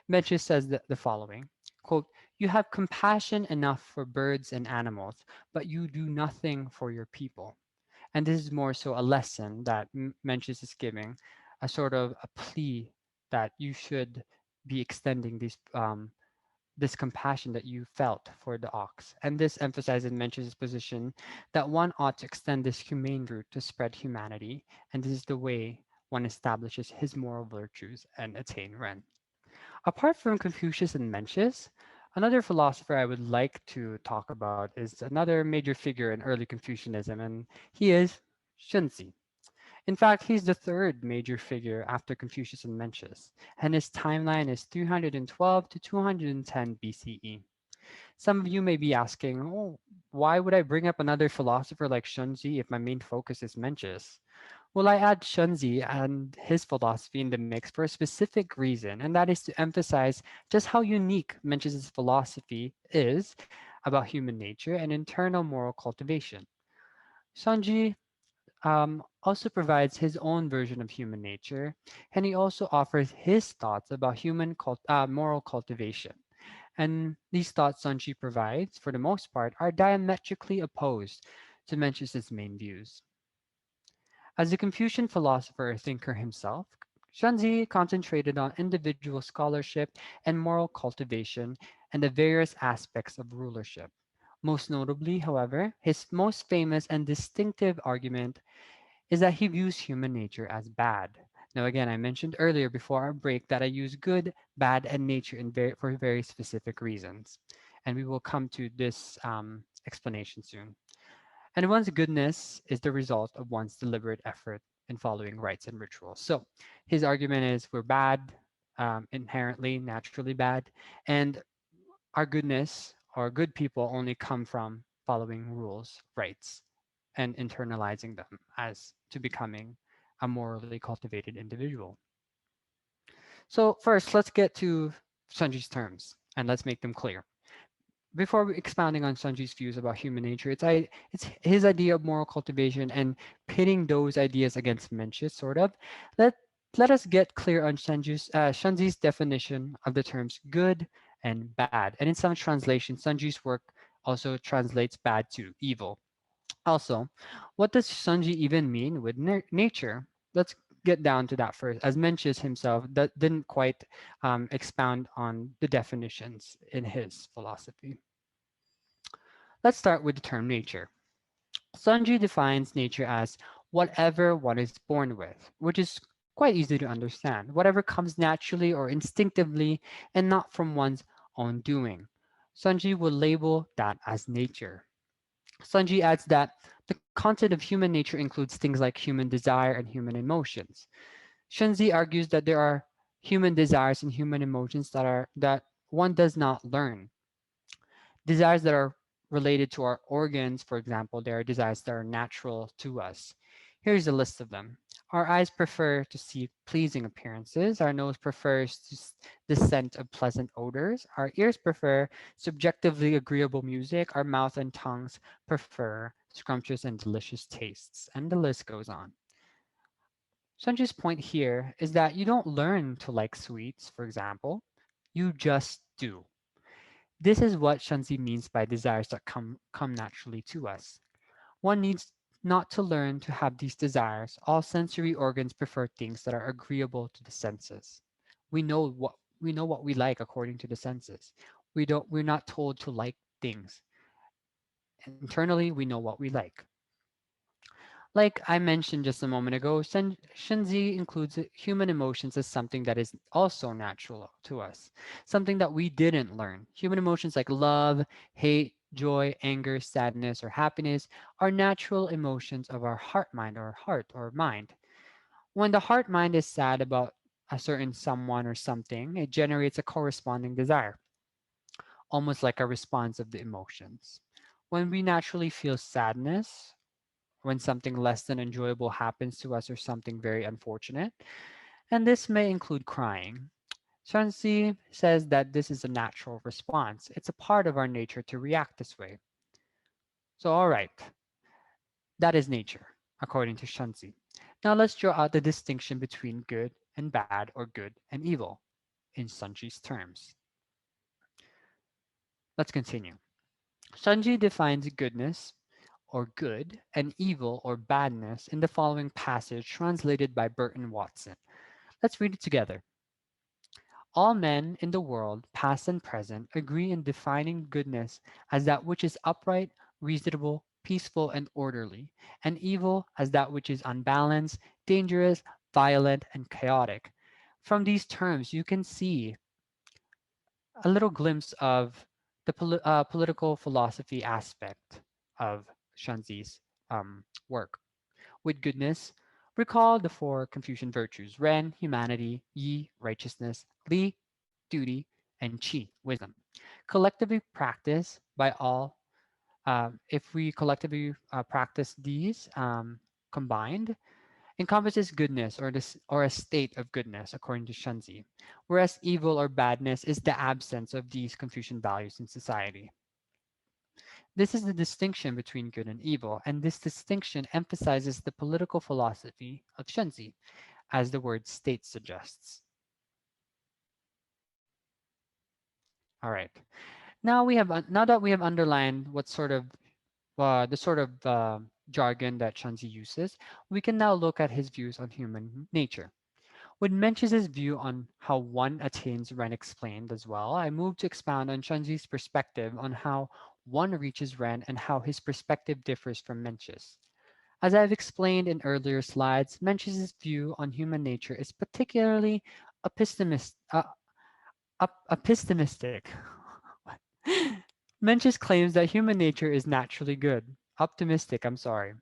Mencius says the following, quote, "You have compassion enough for birds and animals, but you do nothing for your people." And this is more so a lesson that Mencius is giving, a sort of a plea that you should be extending this compassion that you felt for the ox. And this emphasizes Mencius' position that one ought to extend this humane route to spread humanity, and this is the way one establishes his moral virtues and attain Ren. Apart from Confucius and Mencius, another philosopher I would like to talk about is another major figure in early Confucianism, and he is Shunzi. In fact, he's the third major figure after Confucius and Mencius, and his timeline is 312 to 210 BCE. Some of you may be asking, oh, why would I bring up another philosopher like Shunzi if my main focus is Mencius? Well, I add Shunzi and his philosophy in the mix for a specific reason, and that is to emphasize just how unique Mencius' philosophy is about human nature and internal moral cultivation. Shunzi also provides his own version of human nature, and he also offers his thoughts about moral cultivation. And these thoughts Sanchi provides, for the most part, are diametrically opposed to Mencius's main views. As a Confucian philosopher or thinker himself, Shanzi concentrated on individual scholarship and moral cultivation and the various aspects of rulership. Most notably, however, his most famous and distinctive argument is that he views human nature as bad. Now, again, I mentioned earlier before our break that I use good, bad, and nature for very specific reasons. And we will come to this explanation soon. And one's goodness is the result of one's deliberate effort in following rites and rituals. So his argument is we're bad, inherently, naturally bad, and our goodness or good people only come from following rules, rites, and internalizing them as to becoming a morally cultivated individual. So first, let's get to Sanji's terms and let's make them clear. Before expounding on Sanji's views about human nature, it's his idea of moral cultivation and pitting those ideas against Mencius, sort of. Let let us get clear on Shanzi's definition of the terms good and bad. And in some translations, Sanji's work also translates bad to evil. Also, what does Sanji even mean with nature? Let's get down to that first. As Mencius himself that didn't quite expound on the definitions in his philosophy. Let's start with the term nature. Sanji defines nature as whatever one is born with, which is quite easy to understand. Whatever comes naturally or instinctively and not from one's own doing. Sanji will label that as nature. Sanji adds that the content of human nature includes things like human desire and human emotions. Shunzi argues that there are human desires and human emotions that one does not learn. Desires that are related to our organs, for example, there are desires that are natural to us. Here's a list of them. Our eyes prefer to see pleasing appearances. Our nose prefers the scent of pleasant odors. Our ears prefer subjectively agreeable music. Our mouth and tongues prefer scrumptious and delicious tastes. And the list goes on. Sanji's point here is that you don't learn to like sweets, for example. You just do. This is what Shanzi means by desires that come naturally to us. One needs not to learn to have these desires. All sensory organs prefer things that are agreeable to the senses. We know what we like according to the senses. We're not told to like things. Internally, we know what we like. Like I mentioned just a moment ago, Shenzi includes human emotions as something that is also natural to us, something that we didn't learn. Human emotions like love, hate, joy, anger, sadness, or happiness are natural emotions of our heart or mind. When the heart mind is sad about a certain someone or something, it generates a corresponding desire, almost like a response of the emotions. When we naturally feel sadness, when something less than enjoyable happens to us or something very unfortunate, and this may include crying. Shanxi says that this is a natural response. It's a part of our nature to react this way. So, all right, that is nature, according to Shanxi. Now let's draw out the distinction between good and bad or good and evil in Sanji's terms. Let's continue. Sanji defines goodness or good and evil or badness in the following passage translated by Burton Watson. Let's read it together. All men in the world, past and present, agree in defining goodness as that which is upright, reasonable, peaceful, and orderly, and evil as that which is unbalanced, dangerous, violent, and chaotic. From these terms, you can see a little glimpse of the political philosophy aspect of Shanzi's work. With goodness, recall the four Confucian virtues: Ren, humanity; Yi, righteousness; Li, duty; and Qi, wisdom. Collectively practice by all, if we collectively practice these combined, encompasses goodness or this or a state of goodness according to Shanzi, whereas evil or badness is the absence of these Confucian values in society. This is the distinction between good and evil, and this distinction emphasizes the political philosophy of Shenzi, as the word state suggests. All right. Now that we have underlined what sort of the sort of jargon that Shenzi uses, we can now look at his views on human nature. With Mencius's view on how one attains Ren explained as well, I move to expound on Shenzi's perspective on how one reaches Ren and how his perspective differs from Mencius. As I've explained in earlier slides, Mencius's view on human nature is particularly epistemistic. Mencius claims that human nature is naturally good. Optimistic, I'm sorry.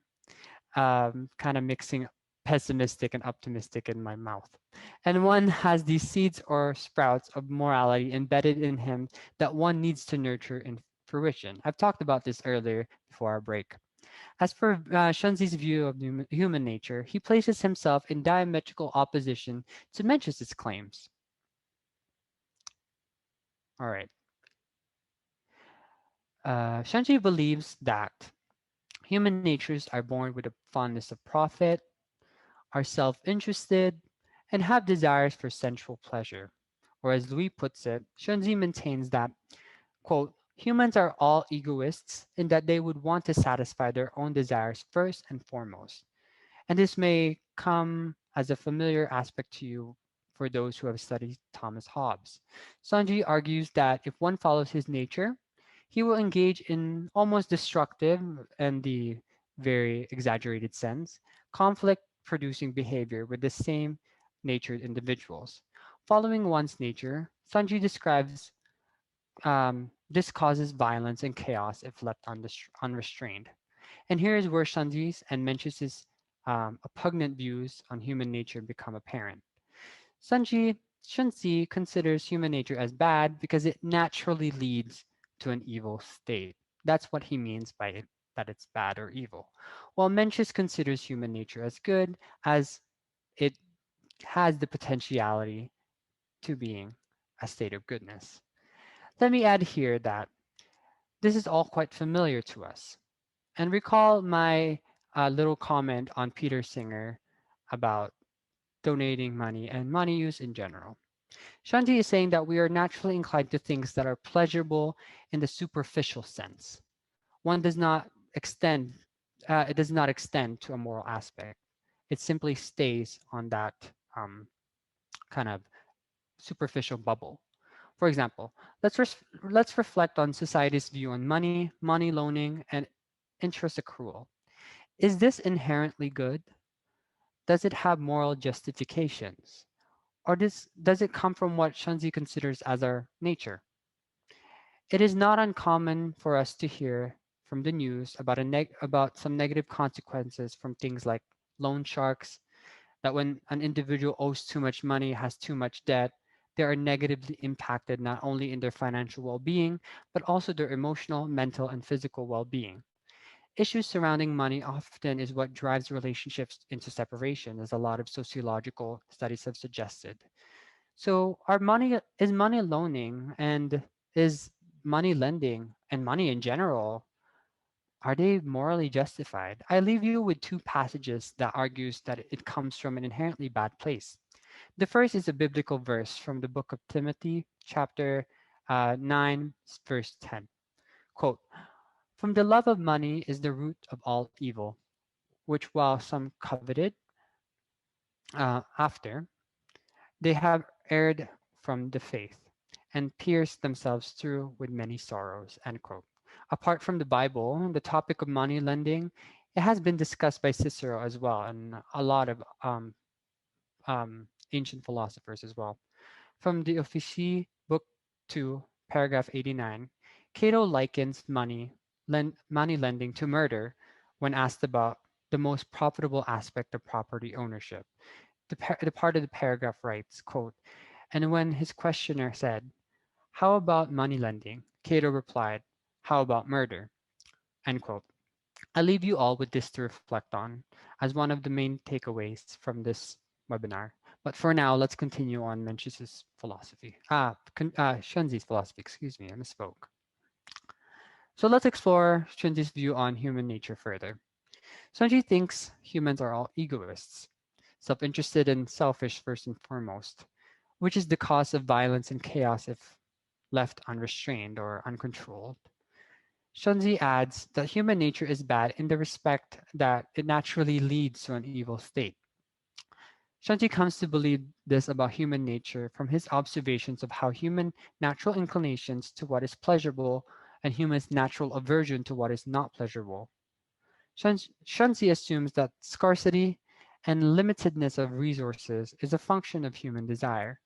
Kind of mixing pessimistic and optimistic in my mouth. And one has these seeds or sprouts of morality embedded in him that one needs to nurture in fruition. I've talked about this earlier before our break. As for Shunzi's view of human nature, he places himself in diametrical opposition to Mencius's claims. All right. Shunzi believes that human natures are born with a fondness of profit, are self-interested, and have desires for sensual pleasure. Or as Louis puts it, Shunzi maintains that, quote, humans are all egoists in that they would want to satisfy their own desires first and foremost. And this may come as a familiar aspect to you for those who have studied Thomas Hobbes. Sanji argues that if one follows his nature, he will engage in almost destructive and the very exaggerated sense, conflict producing behavior with the same natured individuals. Following one's nature, Sanji describes this causes violence and chaos if left unrestrained. And here is where Shanzi's and Mencius's oppugnant views on human nature become apparent. Sanji Shanzi considers human nature as bad because it naturally leads to an evil state. That's what he means by it, that it's bad or evil. While Mencius considers human nature as good, as it has the potentiality to being a state of goodness. Let me add here that this is all quite familiar to us. And recall my little comment on Peter Singer about donating money and money use in general. Shanti is saying that we are naturally inclined to things that are pleasurable in the superficial sense. One does not extend, it does not extend to a moral aspect. It simply stays on that um, kind of superficial bubble. For example, let's reflect on society's view on money, money loaning, and interest accrual. Is this inherently good? Does it have moral justifications? Or does it come from what Shanzi considers as our nature? It is not uncommon for us to hear from the news about about some negative consequences from things like loan sharks, that when an individual owes too much money, has too much debt, they are negatively impacted not only in their financial well-being, but also their emotional, mental, and physical well-being. Issues surrounding money often is what drives relationships into separation, as a lot of sociological studies have suggested. So, is money loaning and is money lending and money in general, are they morally justified? I leave you with two passages that argues that it comes from an inherently bad place. The first is a biblical verse from the book of Timothy, chapter 9, verse 10. Quote, "From the love of money is the root of all evil, which while some coveted after, they have erred from the faith and pierced themselves through with many sorrows." End quote. Apart from the Bible, the topic of money lending, it has been discussed by Cicero as well, and a lot of ancient philosophers as well. From the Officii, Book 2, paragraph 89, Cato likens money lending to murder when asked about the most profitable aspect of property ownership. The part of the paragraph writes, quote, "And when his questioner said, 'How about money lending?' Cato replied, 'How about murder?'" End quote. I leave you all with this to reflect on as one of the main takeaways from this webinar. But for now, let's continue on Mencius's philosophy. Shunzi's philosophy, excuse me, I misspoke. So let's explore Shunzi's view on human nature further. Shunzi thinks humans are all egoists, self-interested and selfish first and foremost, which is the cause of violence and chaos if left unrestrained or uncontrolled. Shunzi adds that human nature is bad in the respect that it naturally leads to an evil state. Shunzi comes to believe this about human nature from his observations of how human natural inclinations to what is pleasurable and humans' natural aversion to what is not pleasurable. Shunzi assumes that scarcity and limitedness of resources is a function of human desire.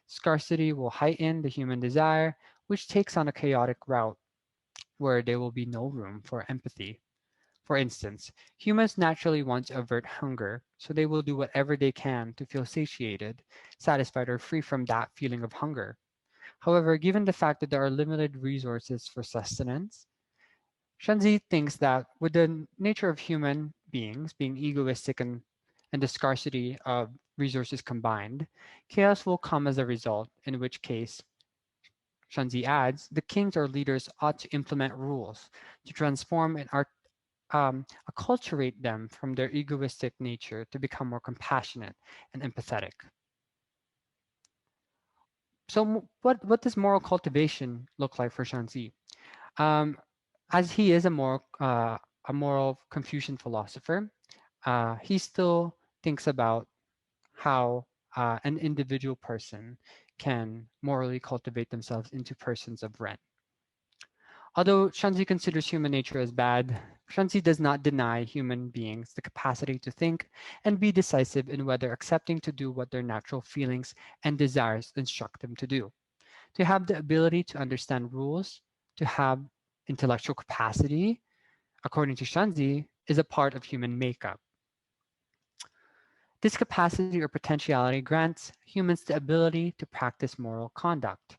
Scarcity will heighten the human desire, which takes on a chaotic route where there will be no room for empathy. For instance, humans naturally want to avert hunger, so they will do whatever they can to feel satiated, satisfied, or free from that feeling of hunger. However, given the fact that there are limited resources for sustenance, Shanzi thinks that with the nature of human beings being egoistic and the scarcity of resources combined, chaos will come as a result, in which case, Shanzi adds, the kings or leaders ought to implement rules to transform and acculturate them from their egoistic nature to become more compassionate and empathetic. So, what does moral cultivation look like for Shanzi? Um, as he is a moral Confucian philosopher, he still thinks about how an individual person can morally cultivate themselves into persons of rent. Although Shanzi considers human nature as bad, Shanzi does not deny human beings the capacity to think and be decisive in whether accepting to do what their natural feelings and desires instruct them to do. To have the ability to understand rules, to have intellectual capacity, according to Shanzi, is a part of human makeup. This capacity or potentiality grants humans the ability to practice moral conduct.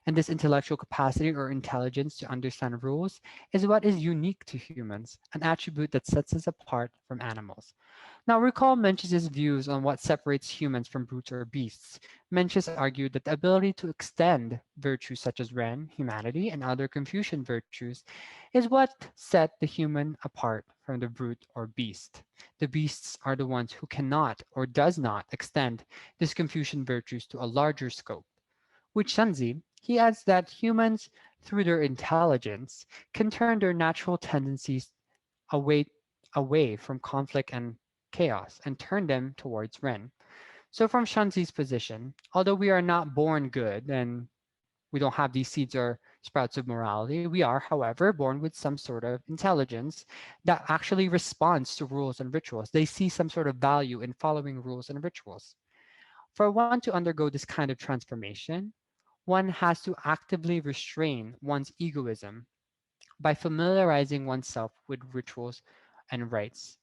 And this intellectual capacity or intelligence to understand rules is what is unique to humans, an attribute that sets us apart from animals. Now, recall Mencius' views on what separates humans from brutes or beasts. Mencius argued that the ability to extend virtues such as Ren, humanity, and other Confucian virtues is what set the human apart from the brute or beast. The beasts are the ones who cannot or does not extend these Confucian virtues to a larger scope. With Shanzi, he adds that humans, through their intelligence, can turn their natural tendencies away, away from conflict and chaos and turn them towards Ren. So from Shanzi's position, although we are not born good and We don't have these seeds or sprouts of morality. We are, however, born with some sort of intelligence that actually responds to rules and rituals. They see some sort of value in following rules and rituals. For one to undergo this kind of transformation, one has to actively restrain one's egoism by familiarizing oneself with rituals and rites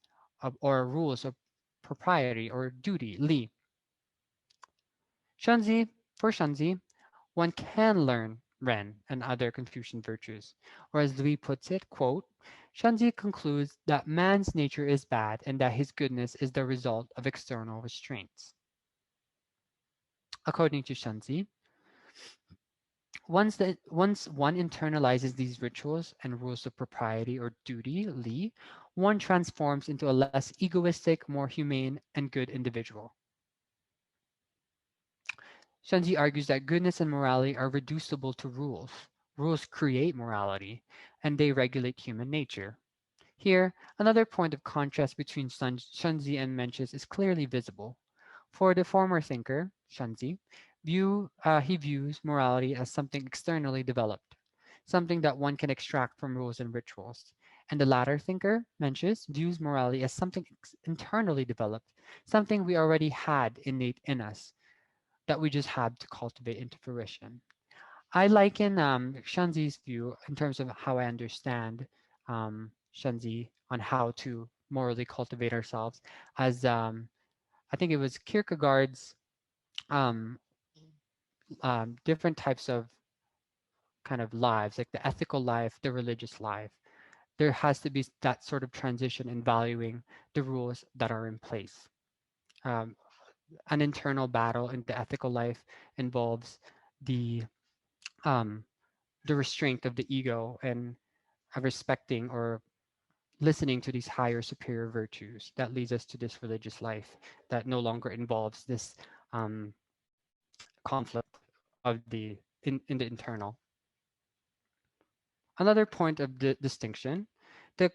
or rules of propriety or duty, li. Shanzi, for Shanzi, one can learn Ren and other Confucian virtues, or as Louis puts it, quote, Shanzi concludes that man's nature is bad and that his goodness is the result of external restraints. According to Shanzi, once one internalizes these rituals and rules of propriety or duty, li, one transforms into a less egoistic, more humane, and good individual. Shanzi argues that goodness and morality are reducible to rules. Rules create morality, and they regulate human nature. Here, another point of contrast between Shanzi and Mencius is clearly visible. For the former thinker, Shanzi, he views morality as something externally developed, something that one can extract from rules and rituals. And the latter thinker, Mencius, views morality as something internally developed, something we already had innate in us, that we just had to cultivate into fruition. I liken Shanzi's view in terms of how I understand Shanzi on how to morally cultivate ourselves as I think it was Kierkegaard's um, different types of kind of lives, like the ethical life, the religious life. There has to be that sort of transition in valuing the rules that are in place. Um, an internal battle in the ethical life involves the um, the restraint of the ego and respecting or listening to these higher superior virtues that leads us to this religious life that no longer involves this um, conflict of in the internal. Another point of the distinction, the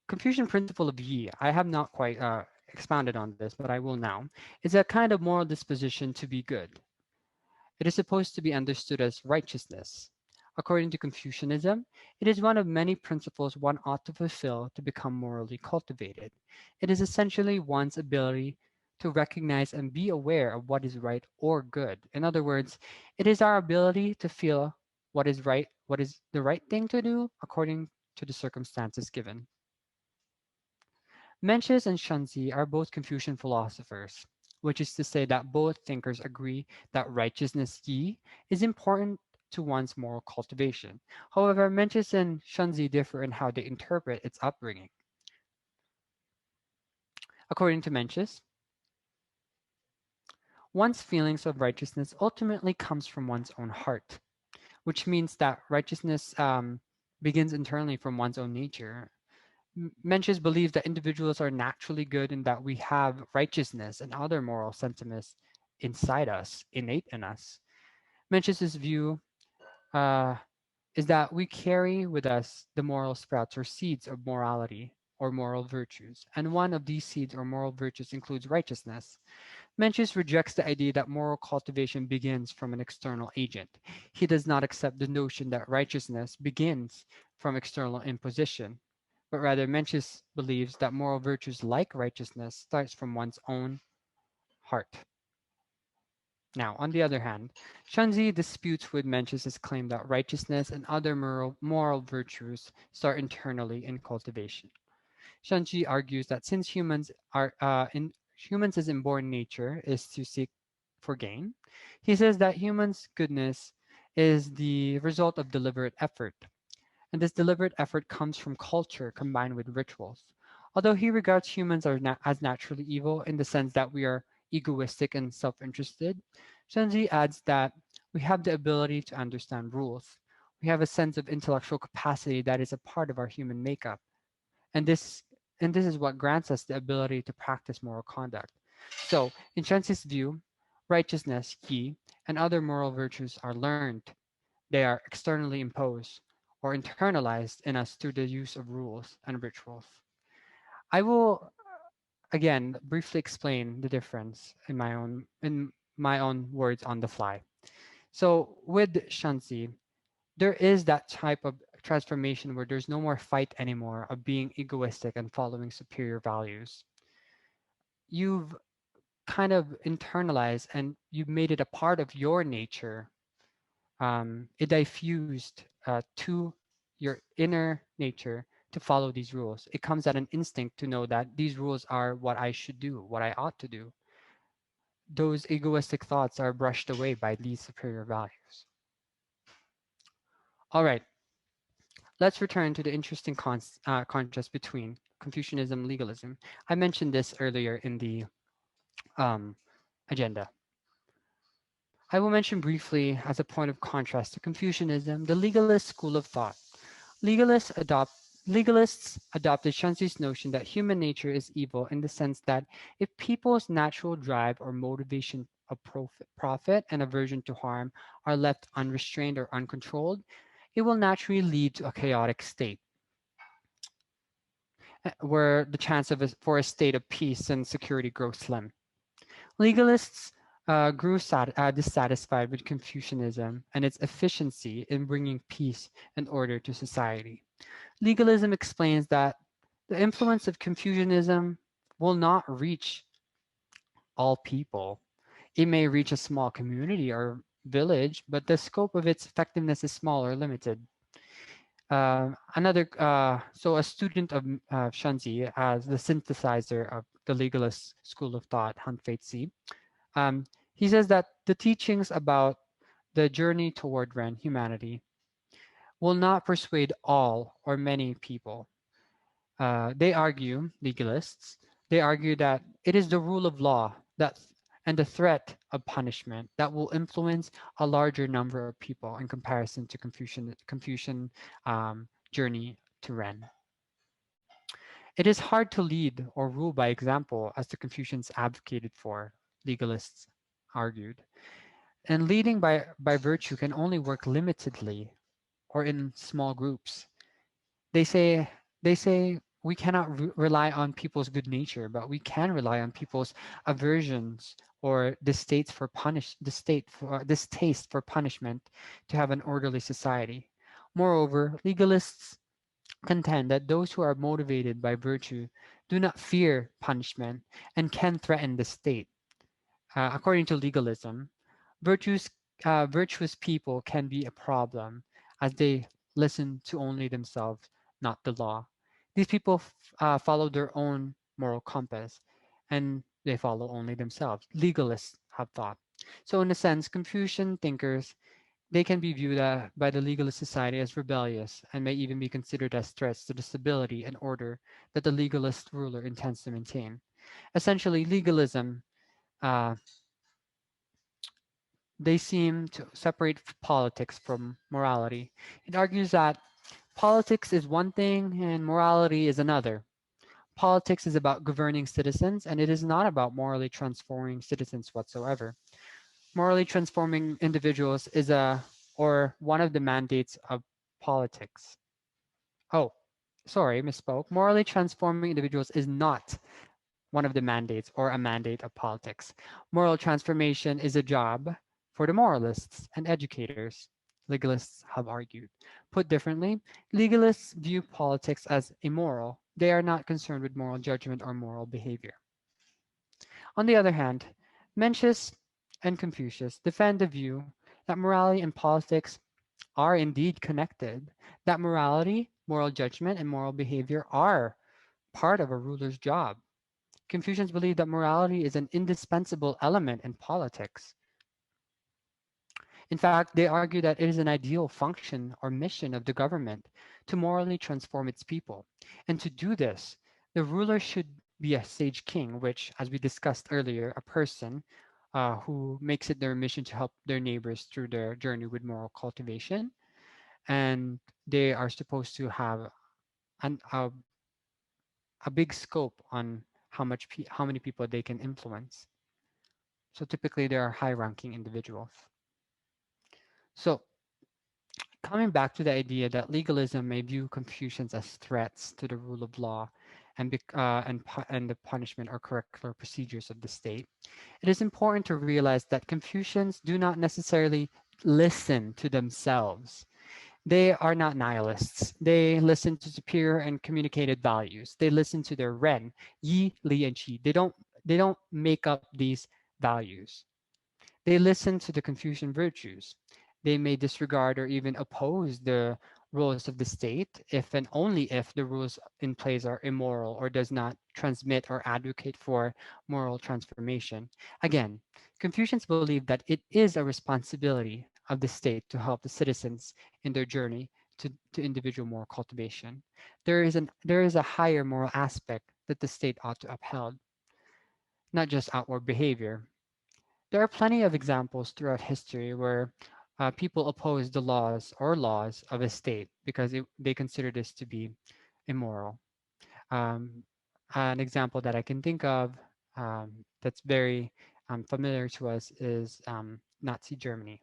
Confucian principle of yi, I have not quite expounded on this, but I will now, is a kind of moral disposition to be good. It is supposed to be understood as righteousness. According to Confucianism, it is one of many principles one ought to fulfill to become morally cultivated. It is essentially one's ability to recognize and be aware of what is right or good. In other words, it is our ability to feel what is right, what is the right thing to do according to the circumstances given. Mencius and Shunzi are both Confucian philosophers, which is to say that both thinkers agree that righteousness yi is important to one's moral cultivation. However, Mencius and Shunzi differ in how they interpret its upbringing. According to Mencius, one's feelings of righteousness ultimately comes from one's own heart, which means that righteousness begins internally from one's own nature. Mencius believes that individuals are naturally good and that we have righteousness and other moral sentiments inside us, innate in us. Mencius's view uh, is that we carry with us the moral sprouts or seeds of morality or moral virtues, and one of these seeds or moral virtues includes righteousness. Mencius rejects the idea that moral cultivation begins from an external agent. He does not accept the notion that righteousness begins from external imposition, but rather Mencius believes that moral virtues like righteousness starts from one's own heart. Now, on the other hand, Shanzi disputes with Mencius's claim that righteousness and other moral virtues start internally in cultivation. Shanzi argues that since humans' inborn nature is to seek for gain, he says that humans' goodness is the result of deliberate effort, and this deliberate effort comes from culture combined with rituals. Although he regards humans as naturally evil in the sense that we are egoistic and self-interested, Shenji adds that we have the ability to understand rules. We have a sense of intellectual capacity that is a part of our human makeup, and this is what grants us the ability to practice moral conduct. So, in Shenji's view, righteousness, yi, and other moral virtues are learned. They are externally imposed or internalized in us through the use of rules and rituals. I will again briefly explain the difference in my own words on the fly. So with Shanxi, there is that type of transformation where there's no more fight anymore of being egoistic and following superior values. You've kind of internalized and you've made it a part of your nature. It diffused to your inner nature to follow these rules. It comes at an instinct to know that these rules are what I should do, what I ought to do. Those egoistic thoughts are brushed away by these superior values. All right, let's return to the interesting contrast between Confucianism and legalism. I mentioned this earlier in the um, agenda. I will mention briefly as a point of contrast to Confucianism, the legalist school of thought. Legalists adopt Legalists adopted Shanxi's notion that human nature is evil in the sense that if people's natural drive or motivation of profit and aversion to harm are left unrestrained or uncontrolled, it will naturally lead to a chaotic state where the chance for a state of peace and security grows slim. Legalists grew dissatisfied with Confucianism and its efficiency in bringing peace and order to society. Legalism explains that the influence of Confucianism will not reach all people. It may reach a small community or village, but the scope of its effectiveness is small or limited. So a student of Shanzi, as the synthesizer of the legalist school of thought, Han Fei um, he says that the teachings about the journey toward Ren, humanity, will not persuade all or many people. Legalists, they argue that it is the rule of law and the threat of punishment that will influence a larger number of people in comparison to Confucian journey to Ren. It is hard to lead or rule by example, as the Confucians advocated for, legalists argued. And leading by virtue can only work limitedly or in small groups. They say they say we cannot rely on people's good nature, but we can rely on people's aversions or distaste for punishment to have an orderly society. Moreover, legalists contend that those who are motivated by virtue do not fear punishment and can threaten the state. According to legalism, virtuous, virtuous people can be a problem as they listen to only themselves, not the law. These people follow their own moral compass and they follow only themselves. Legalists have thought. So, in a sense, Confucian thinkers they can be viewed by the legalist society as rebellious and may even be considered as threats to the stability and order that the legalist ruler intends to maintain. Essentially, legalism uh, they seem to separate politics from morality. It argues that politics is one thing and morality is another. Politics is about governing citizens, and it is not about morally transforming citizens whatsoever. Morally transforming individuals is one of the mandates of politics. Oh, sorry, misspoke. Morally transforming individuals is not one of the mandates or a mandate of politics. Moral transformation is a job for the moralists and educators, legalists have argued. Put differently, legalists view politics as immoral. They are not concerned with moral judgment or moral behavior. On the other hand, Mencius and Confucius defend the view that morality and politics are indeed connected, that morality, moral judgment, and moral behavior are part of a ruler's job. Confucians believe that morality is an indispensable element in politics. In fact, they argue that it is an ideal function or mission of the government to morally transform its people. And to do this, the ruler should be a sage king, which, as we discussed earlier, a person who makes it their mission to help their neighbors through their journey with moral cultivation. And they are supposed to have an, a big scope on how many people they can influence. So typically, they are high-ranking individuals. So coming back to the idea that legalism may view Confucians as threats to the rule of law and the punishment or curricular procedures of the state, it is important to realize that Confucians do not necessarily listen to themselves. They are not nihilists. They listen to superior and communicated values. They listen to their ren, yi, li, and qi. They don't make up these values. They listen to the Confucian virtues. They may disregard or even oppose the rules of the state if and only if the rules in place are immoral or does not transmit or advocate for moral transformation. Again, Confucians believe that it is a responsibility of the state to help the citizens in their journey to individual moral cultivation. There is a higher moral aspect that the state ought to uphold, not just outward behavior. There are plenty of examples throughout history where people oppose the laws of a state because they consider this to be immoral. Um, an example that I can think of that's very familiar to us is Nazi Germany.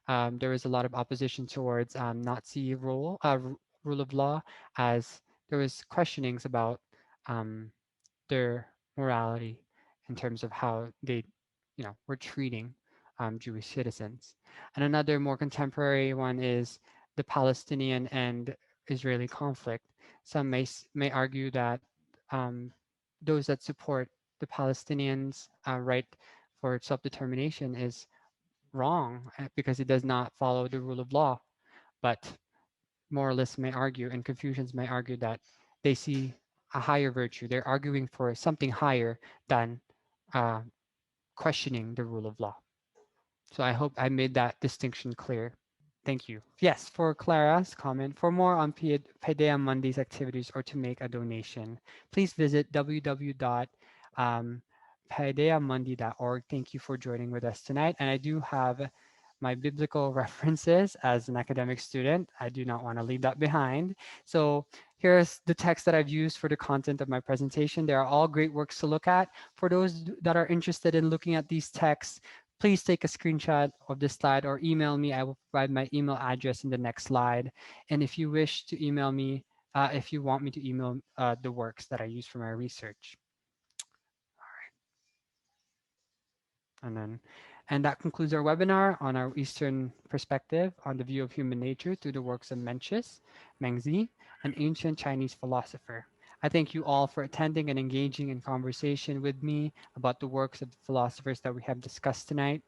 There was a lot of opposition towards Nazi rule of law, as there was questionings about um, their morality in terms of how they, were treating Jewish citizens. And another more contemporary one is the Palestinian and Israeli conflict. Some may argue that um, those that support the Palestinians' right for self-determination is wrong because it does not follow the rule of law. But moralists may argue and Confucians may argue that they see a higher virtue. They're arguing for something higher than uh, questioning the rule of law. So I hope I made that distinction clear. Thank you. Yes, for Clara's comment, for more on Paideia Monday's activities or to make a donation, please visit www.paideamonday.org. Thank you for joining with us tonight. And I do have my biblical references as an academic student. I do not want to leave that behind. So here's the text that I've used for the content of my presentation. They are all great works to look at. For those that are interested in looking at these texts, please take a screenshot of this slide or email me. I will provide my email address in the next slide. And if you wish to email me, if you want me to email the works that I use for my research. And then, and that concludes our webinar on our Eastern perspective on the view of human nature through the works of Mencius, Mengzi, an ancient Chinese philosopher. I thank you all for attending and engaging in conversation with me about the works of the philosophers that we have discussed tonight.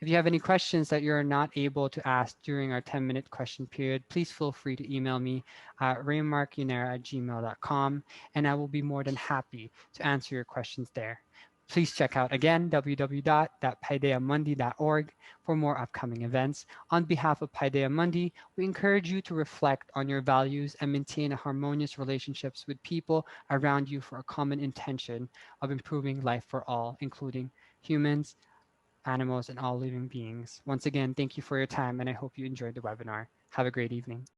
If you have any questions that you're not able to ask during our 10-minute question period, please feel free to email me at raymarkunera@gmail.com, and I will be more than happy to answer your questions there. Please check out again www.paideamundi.org for more upcoming events. On behalf of Paideia Mundi, we encourage you to reflect on your values and maintain harmonious relationships with people around you for a common intention of improving life for all, including humans, animals, and all living beings. Once again, thank you for your time, and I hope you enjoyed the webinar. Have a great evening.